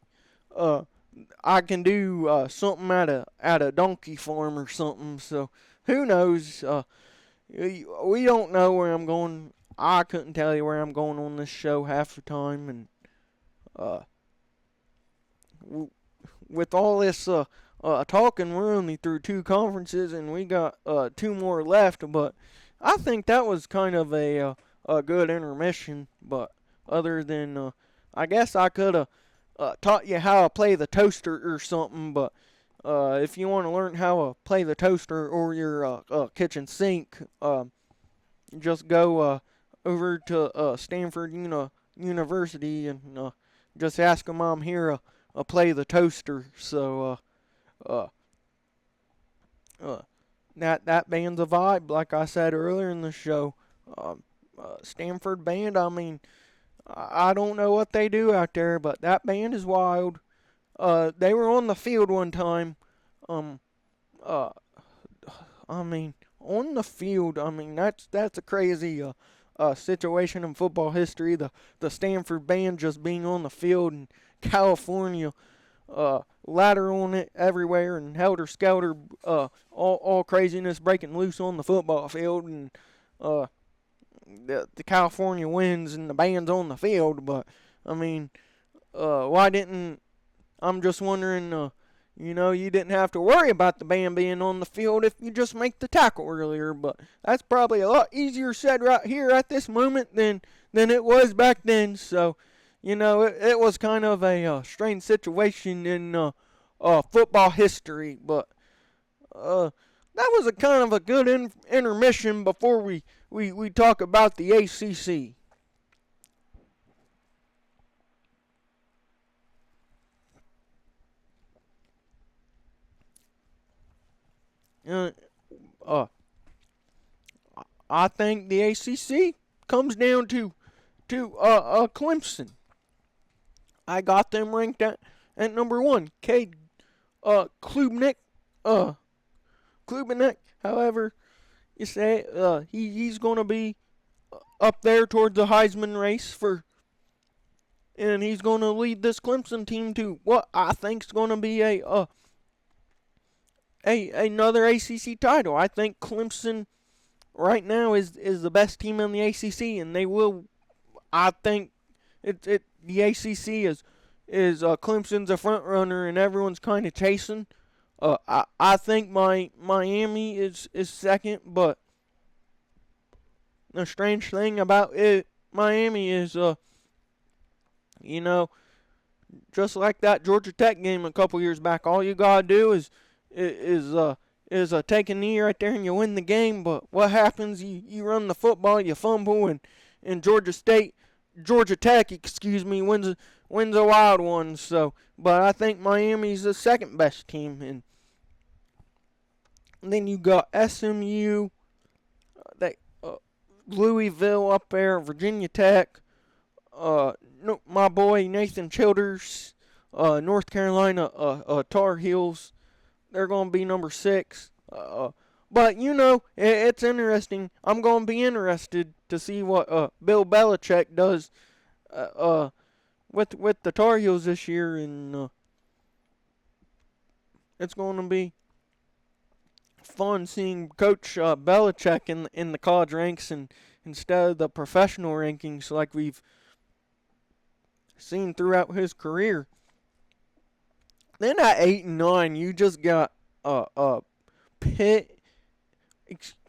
I can do something at a donkey farm or something. So who knows? We don't know where I'm going. I couldn't tell you where I'm going on this show half the time, and with all this talking, we're only through 2 conferences, and we got 2 more left. But I think that was kind of a good intermission. But other than I guess I could have taught you how to play the toaster or something. But if you want to learn how to play the toaster or your kitchen sink, just go over to Stanford University and just ask them I'm here to play the toaster. So that band's a vibe, like I said earlier in the show. Stanford band, I mean, I don't know what they do out there, but that band is wild. They were on the field one time. I mean, on the field, I mean, that's a crazy situation in football history. The Stanford band just being on the field in California, ladder on it everywhere, and helter skelter, all craziness breaking loose on the football field, and the California wins and the band's on the field. But I mean, why didn't? I'm just wondering. You didn't have to worry about the band being on the field if you just make the tackle earlier. But that's probably a lot easier said right here at this moment than it was back then. So, it was kind of a strange situation in football history. But that was a kind of a good intermission before we talk about the ACC. I think the ACC comes down to Clemson. I got them ranked at number 1. Cade Klubnik. Klubnik, however you say it, he's going to be up there towards the Heisman race and he's going to lead this Clemson team to what I think is going to be another ACC title. I think Clemson right now is the best team in the ACC, and they will. I think the ACC is Clemson's a front runner, and everyone's kind of chasing. I think Miami is second, but the strange thing about Miami is you know, just like that Georgia Tech game a couple years back, all you gotta do is take a knee right there and you win the game. But what happens? You run the football, you fumble, and Georgia Tech, wins a wild one. So, but I think Miami's the second best team, and then you got SMU, Louisville up there, Virginia Tech, my boy Nathan Childers, North Carolina Tar Heels. They're going to be number 6. But, it's interesting. I'm going to be interested to see what Bill Belichick does with the Tar Heels this year. And it's going to be fun seeing Coach Belichick in the college ranks and instead of the professional rankings like we've seen throughout his career. Then at 8 and 9, you just got Pitt.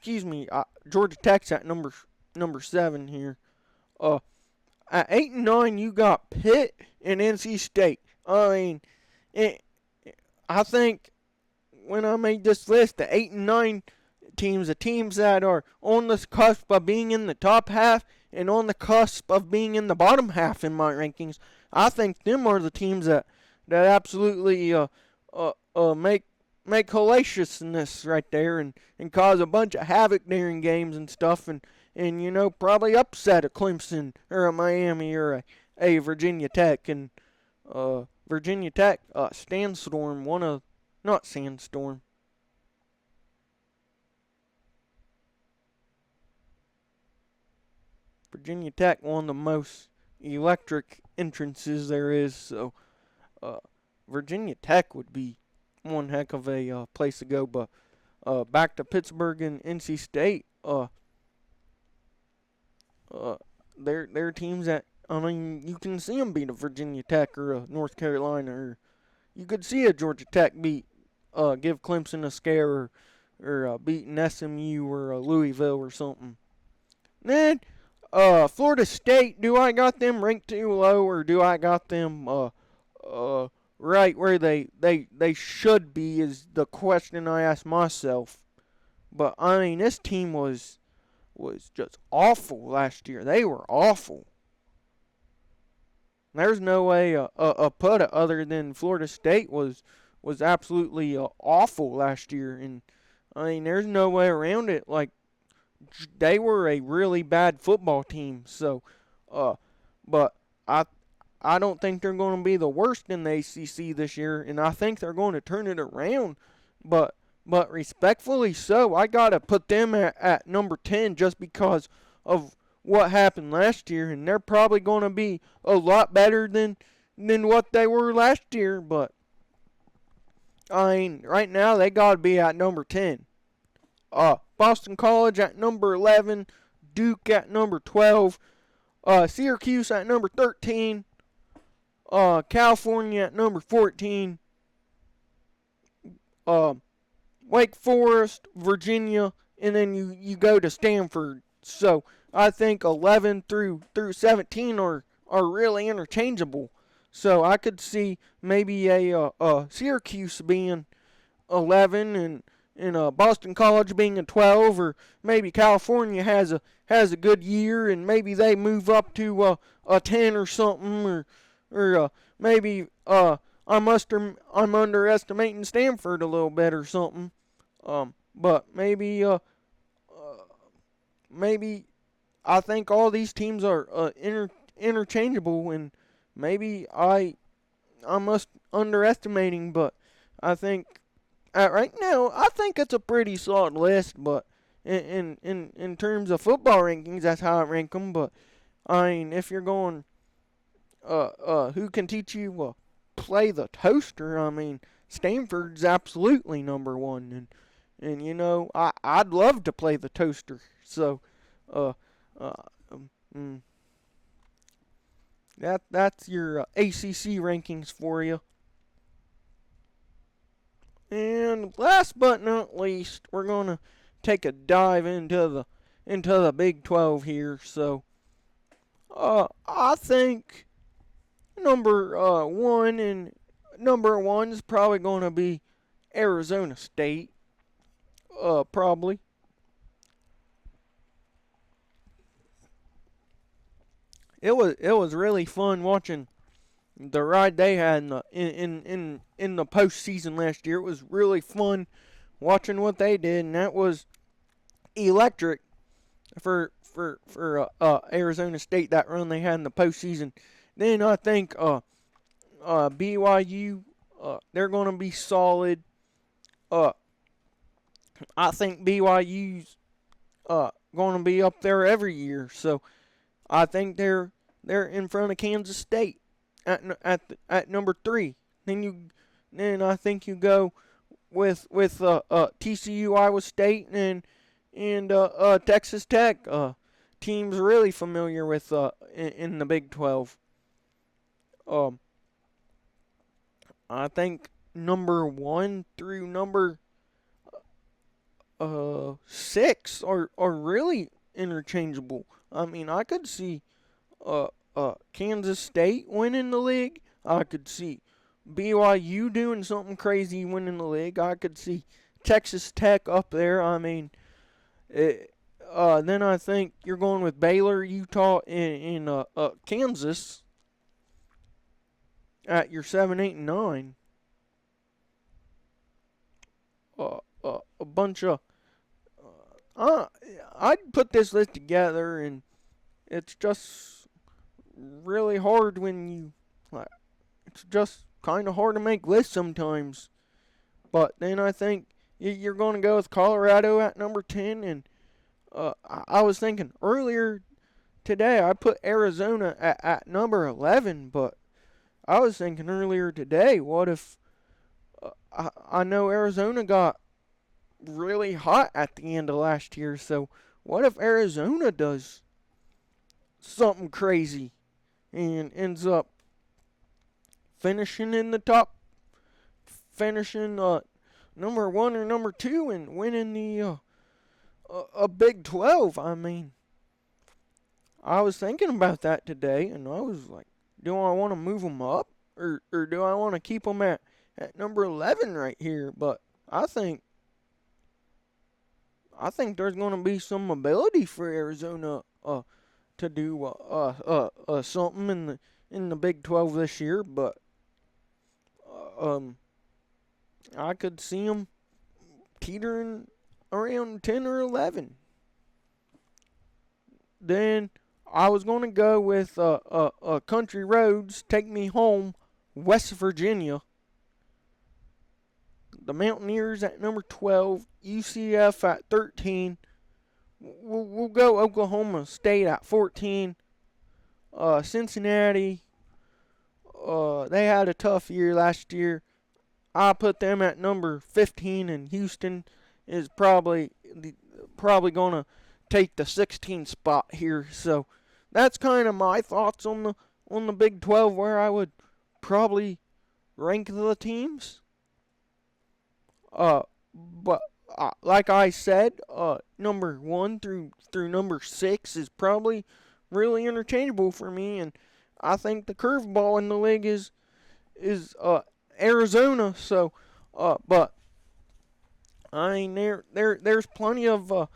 Georgia Tech's at number 7 here. At 8 and 9, you got Pitt and NC State. I mean, I think when I made this list, the 8 and 9 teams, the teams that are on the cusp of being in the top half and on the cusp of being in the bottom half in my rankings, I think them are the teams that absolutely make hellaciousness right there and cause a bunch of havoc during games and stuff and probably upset a Clemson or a Miami or a Virginia Tech. And Virginia Tech, Sandstorm, not Sandstorm. Virginia Tech, one of the most electric entrances there is, so Virginia Tech would be one heck of a place to go. But back to Pittsburgh and NC State, they're teams that, you can see them beat a Virginia Tech or a North Carolina, or you could see a Georgia Tech give Clemson a scare, or beating SMU or Louisville or something. Then Florida State, do I got them ranked too low, or do I got them right where they should be, is the question I ask myself. But this team was just awful last year. They were awful. There's no way put it other than Florida State was absolutely awful last year, and there's no way around it. Like, they were a really bad football team. So, but I don't think they're going to be the worst in the ACC this year, and I think they're going to turn it around. But respectfully so, I got to put them at number 10 just because of what happened last year, and they're probably going to be a lot better than what they were last year. But right now they got to be at number 10. Boston College at number 11, Duke at number 12, Syracuse at number 13, California at number 14, Wake Forest, Virginia, and then you go to Stanford. So I think 11 through 17 are really interchangeable. So I could see maybe a Syracuse being 11 and Boston College being a 12, or maybe California has a good year and maybe they move up to a 10 or something, or maybe I'm underestimating Stanford a little bit or something. But maybe I think all these teams are interchangeable, and maybe I'm underestimating, but I think right now I think it's a pretty solid list. But in terms of football rankings, that's how I rank them. But if you're going who can teach you play the toaster, Stanford's absolutely number 1, and I'd love to play the toaster. So, uh, uh, um, mm, that's your ACC rankings for you. And last but not least, we're gonna take a dive into the Big 12 here. So, I think number one is probably gonna be Arizona State. Probably. It was really fun watching the ride they had in the postseason last year. It was really fun watching what they did, and that was electric for Arizona State, that run they had in the postseason. Then I think BYU, they're gonna be solid. Uh, I think BYU's gonna be up there every year. So I think they're in front of Kansas State at number 3. Then I think you go with TCU, Iowa State, and Texas Tech. Teams really familiar with in the Big 12. Um, I think number 1 through number 6 are really interchangeable. I mean, I could see uh Kansas State winning the league. I could see BYU doing something crazy winning the league. I could see Texas Tech up there. I mean, then I think you're going with Baylor, Utah, and Kansas at your 7, 8, and 9. A bunch of I'd put this list together, and it's just really hard when you like. It's just kind of hard to make lists sometimes. But then I think you're going to go with Colorado at number 10, and I was thinking earlier today I put Arizona at number 11, but I was thinking earlier today, what if I know Arizona got really hot at the end of last year, so what if Arizona does something crazy and ends up finishing in the top, finishing number 1 or number 2 and winning the a Big 12? I mean, I was thinking about that today, and I was like, do I want to move them up, or do I want to keep them at number 11 right here? But I think there's going to be some ability for Arizona to do something in the Big 12 this year, but um I could see them teetering around 10 or 11. Then I was going to go with Country Roads, Take Me Home, West Virginia. The Mountaineers at number 12, UCF at 13. We'll go Oklahoma State at 14. Cincinnati, they had a tough year last year. I put them at number 15, and Houston is probably going to take the 16th spot here. So that's kind of my thoughts on the Big 12, where I would probably rank the teams. But like I said, number 1 through number 6 is probably really interchangeable for me, and I think the curveball in the league is Arizona. So, but I mean, there's plenty of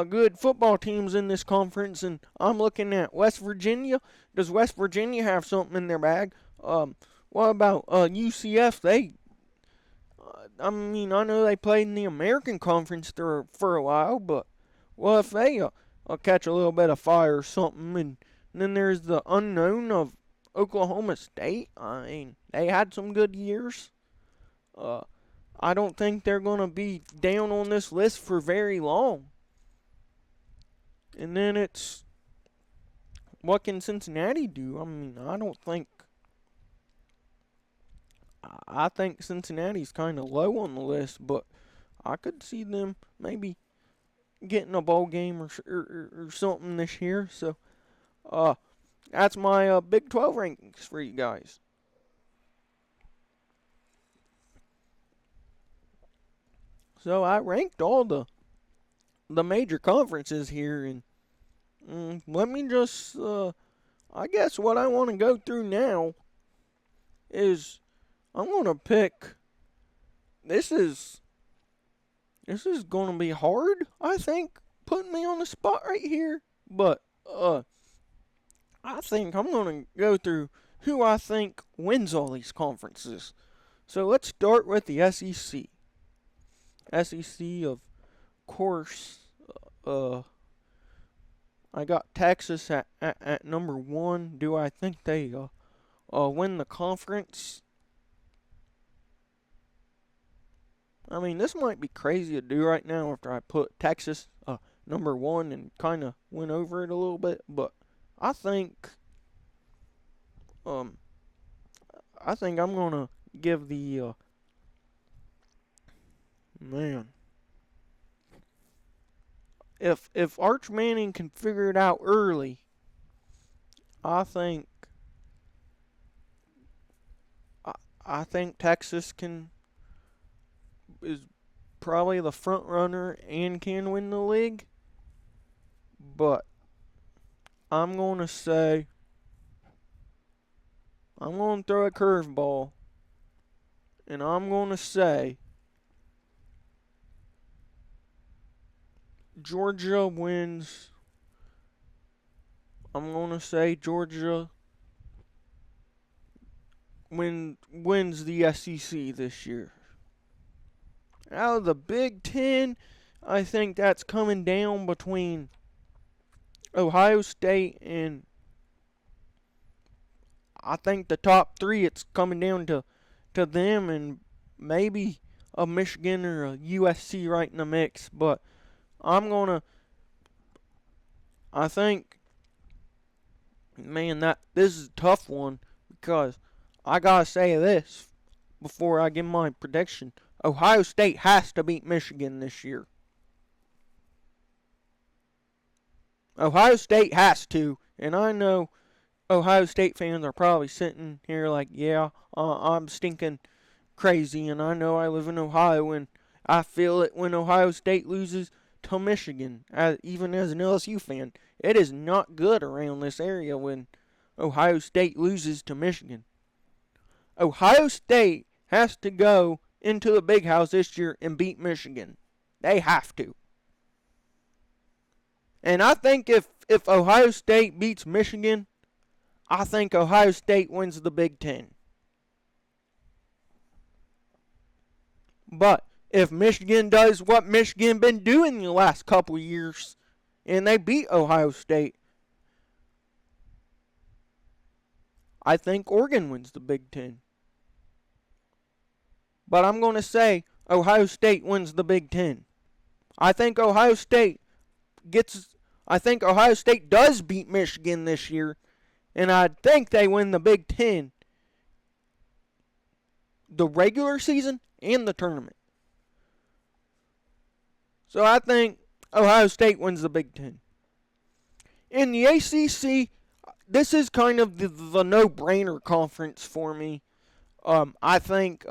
good football teams in this conference, and I'm looking at West Virginia. Does West Virginia have something in their bag? What about UCF? I mean, I know they played in the American Conference for a while, but what if they catch a little bit of fire or something? And then there's the unknown of Oklahoma State. I mean, they had some good years. I don't think they're going to be down on this list for very long. And then it's, what can Cincinnati do? I mean, I think Cincinnati's kind of low on the list, but I could see them maybe getting a bowl game or something this year. So, uh, that's my Big 12 rankings for you guys. So I ranked all the major conferences here, and let me just I guess what I want to go through now is I'm gonna pick. This is this is gonna be hard. I think putting me on the spot right here, but I think I'm gonna go through who I think wins all these conferences. So let's start with the SEC. SEC, of course. Uh, I got Texas at number one. Do I think they win the conference? I mean, this might be crazy to do right now after I put Texas number one and kind of went over it a little bit, but I think um I'm gonna give the man. If Arch Manning can figure it out early, I think I, I think Texas is probably the front runner and can win the league. But I'm going to say I'm going to throw a curveball, and I'm going to say Georgia wins. I'm going to say Georgia wins the SEC this year. Out of the Big Ten, I think that's coming down between Ohio State and I think the top three. It's coming down to them and maybe a Michigan or a USC right in the mix. But I'm gonna. I think, man, that this is a tough one because I gotta say this before I give my prediction. Ohio State has to beat Michigan this year. Ohio State has to, and I know Ohio State fans are probably sitting here like, yeah, I'm stinking crazy, and I know I live in Ohio, and I feel it when Ohio State loses to Michigan, even as an LSU fan. It is not good around this area when Ohio State loses to Michigan. Ohio State has to go into the big house this year and beat Michigan. They have to. And I think if Ohio State beats Michigan, I think Ohio State wins the Big Ten. But if Michigan does what Michigan been doing the last couple years, and they beat Ohio State, I think Oregon wins the Big Ten. But I'm going to say Ohio State wins the Big Ten. I think Ohio State does beat Michigan this year, and I think they win the Big Ten, the regular season and the tournament. So I think Ohio State wins the Big Ten. In the ACC, this is kind of the no-brainer conference for me. I think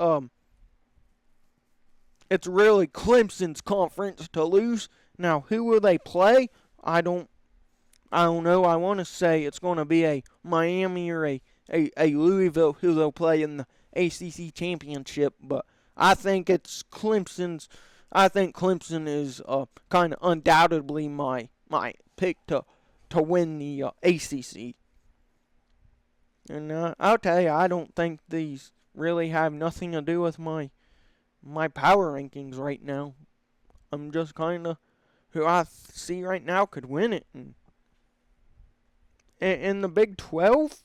it's really Clemson's conference to lose. Now, who will they play? I don't know. I want to say it's going to be a Miami or a Louisville who they'll play in the ACC championship, but I think it's Clemson's. I think Clemson is kind of undoubtedly my pick to win the ACC. And I'll tell you, I don't think these really have nothing to do with my power rankings right now. I'm just kind of who I see right now could win it. And in the Big 12,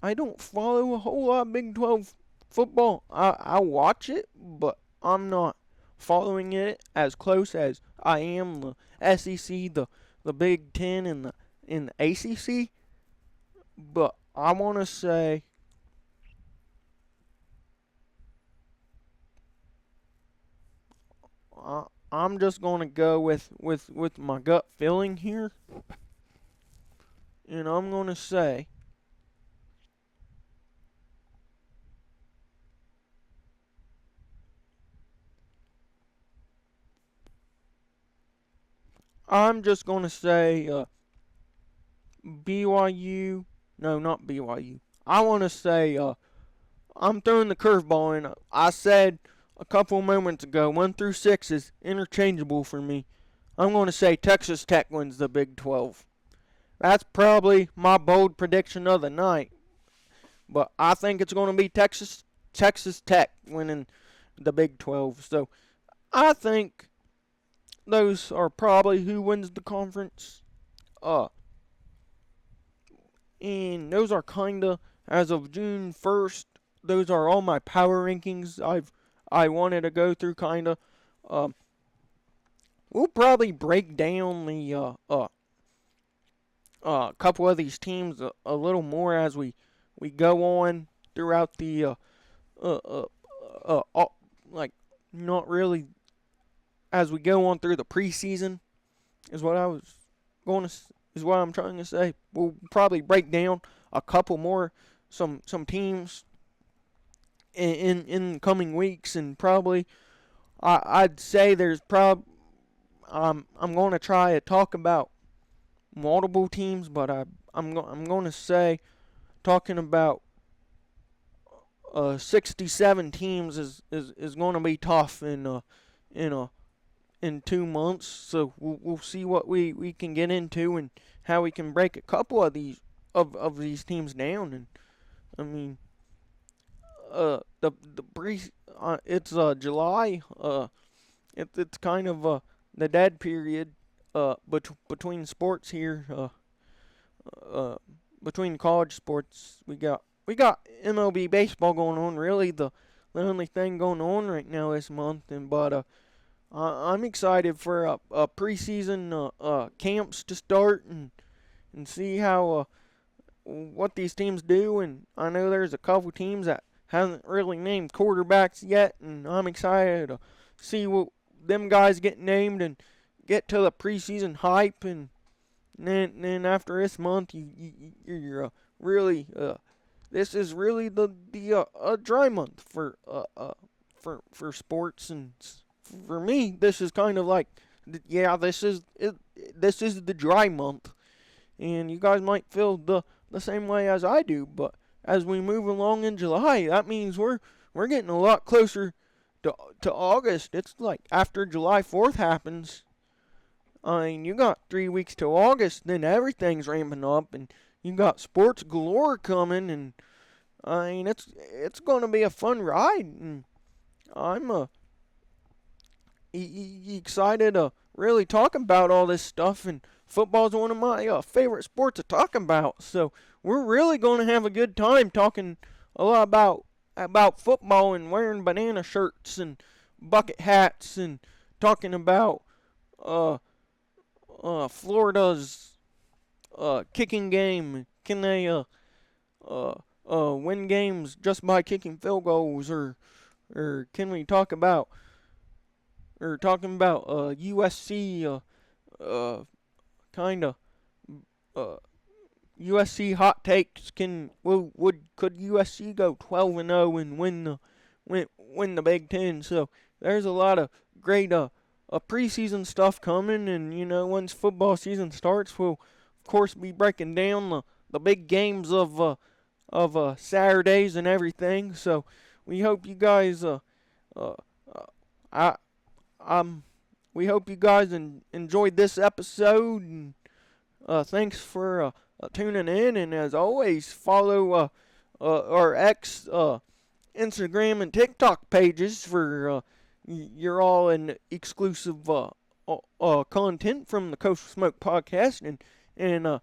I don't follow a whole lot of Big 12 football. I watch it, but I'm not following it as close as I am the SEC, the Big 10, and the ACC. But I want to say I'm just gonna go with my gut feeling here, and I'm gonna say I'm just gonna say BYU. No, not BYU. I want to say I'm throwing the curveball in. I said a couple moments ago, 1 through 6 is interchangeable for me. I'm going to say Texas Tech wins the Big 12. That's probably my bold prediction of the night. But I think it's going to be Texas Tech winning the Big 12. So I think those are probably who wins the conference. Uh, and those are kinda as of June 1st. Those are all my power rankings. I wanted to go through kinda. Um, we'll probably break down the couple of these teams a little more as we go on throughout the uh, uh, like not really as we go on through the preseason is what I was going to is what I'm trying to say. We'll probably break down a couple more some teams in coming weeks, and probably I'd say there's I'm going to try to talk about multiple teams, but I'm going to say talking about 67 teams is going to be tough in a in 2 months. So we'll see what we can get into and how we can break a couple of these teams down. And I mean, the pre it's July. It's kind of the dead period between sports here. Uh, Between college sports, we got MLB baseball going on. Really, the only thing going on right now this month. And but I'm excited for preseason camps to start and see how what these teams do. And I know there's a couple teams that hasn't really named quarterbacks yet, and I'm excited to see what them guys get named and get to the preseason hype. And then after this month, you're really this is really the dry month for sports. And for me, this is kind of like yeah, this is it. This is the dry month, and you guys might feel the same way as I do. But as we move along in July, that means we're getting a lot closer to August. It's like after July 4th happens. I mean, you got 3 weeks till August, then everything's ramping up, and you got sports galore coming, and I mean it's gonna be a fun ride, and I'm excited to really talk about all this stuff. And football's one of my favorite sports to talk about. So we're really going to have a good time talking a lot about football and wearing banana shirts and bucket hats and talking about uh Florida's kicking game. Can they win games just by kicking field goals, or can we talk about or talking about USC kind of uh, USC hot takes. Could USC go 12-0 and win the Big Ten? So there's a lot of great preseason stuff coming, and once football season starts, we'll of course be breaking down the big games of Saturdays and everything. So we hope you guys I we hope you guys enjoyed this episode, and thanks for tuning in. And as always, follow our Instagram and TikTok pages for your all and exclusive content from the Coastal Smoke Podcast. And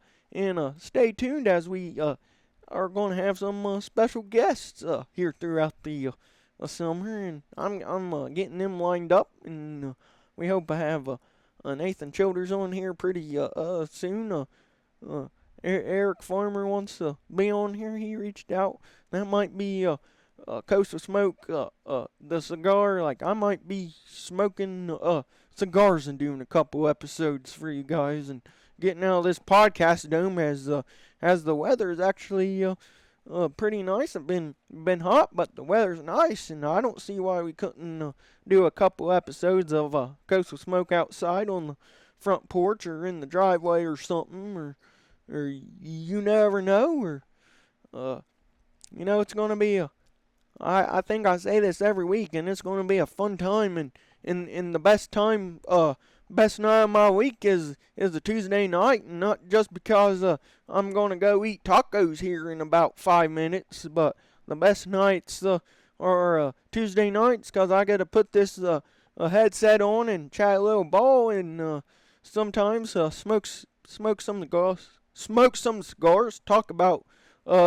stay tuned as we are going to have some special guests here throughout the summer, and I'm getting them lined up, and we hope to have Nathan Childers on here pretty soon. Eric Farmer wants to be on here. He reached out. That might be Coastal Smoke, the cigar. Like I might be smoking cigars and doing a couple episodes for you guys and getting out of this podcast dome as the weather is actually pretty nice. It's been hot, but the weather's nice, and I don't see why we couldn't do a couple episodes of Coastal Smoke outside on the front porch or in the driveway or something, or you never know, or it's gonna be I think I say this every week, and it's gonna be a fun time, and in the best night of my week is a Tuesday night, and not just because I'm gonna go eat tacos here in about 5 minutes, but the best nights are Tuesday nights, cause I gotta put this a headset on and chat a little ball, and sometimes smoke some cigars, talk about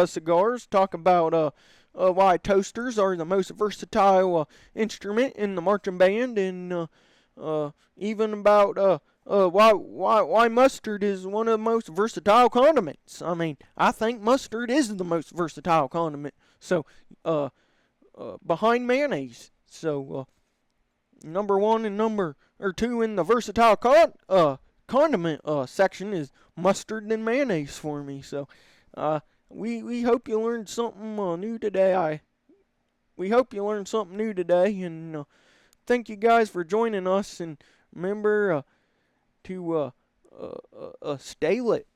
cigars, talk about why toasters are the most versatile instrument in the marching band, and even about why mustard is one of the most versatile condiments. I mean, I think mustard is the most versatile condiment. So, behind mayonnaise. So, number one and number or two in the versatile condiment section is mustard and mayonnaise for me. So, we hope you learned something new today. We hope you learned something new today, and thank you guys for joining us. And remember to stay lit.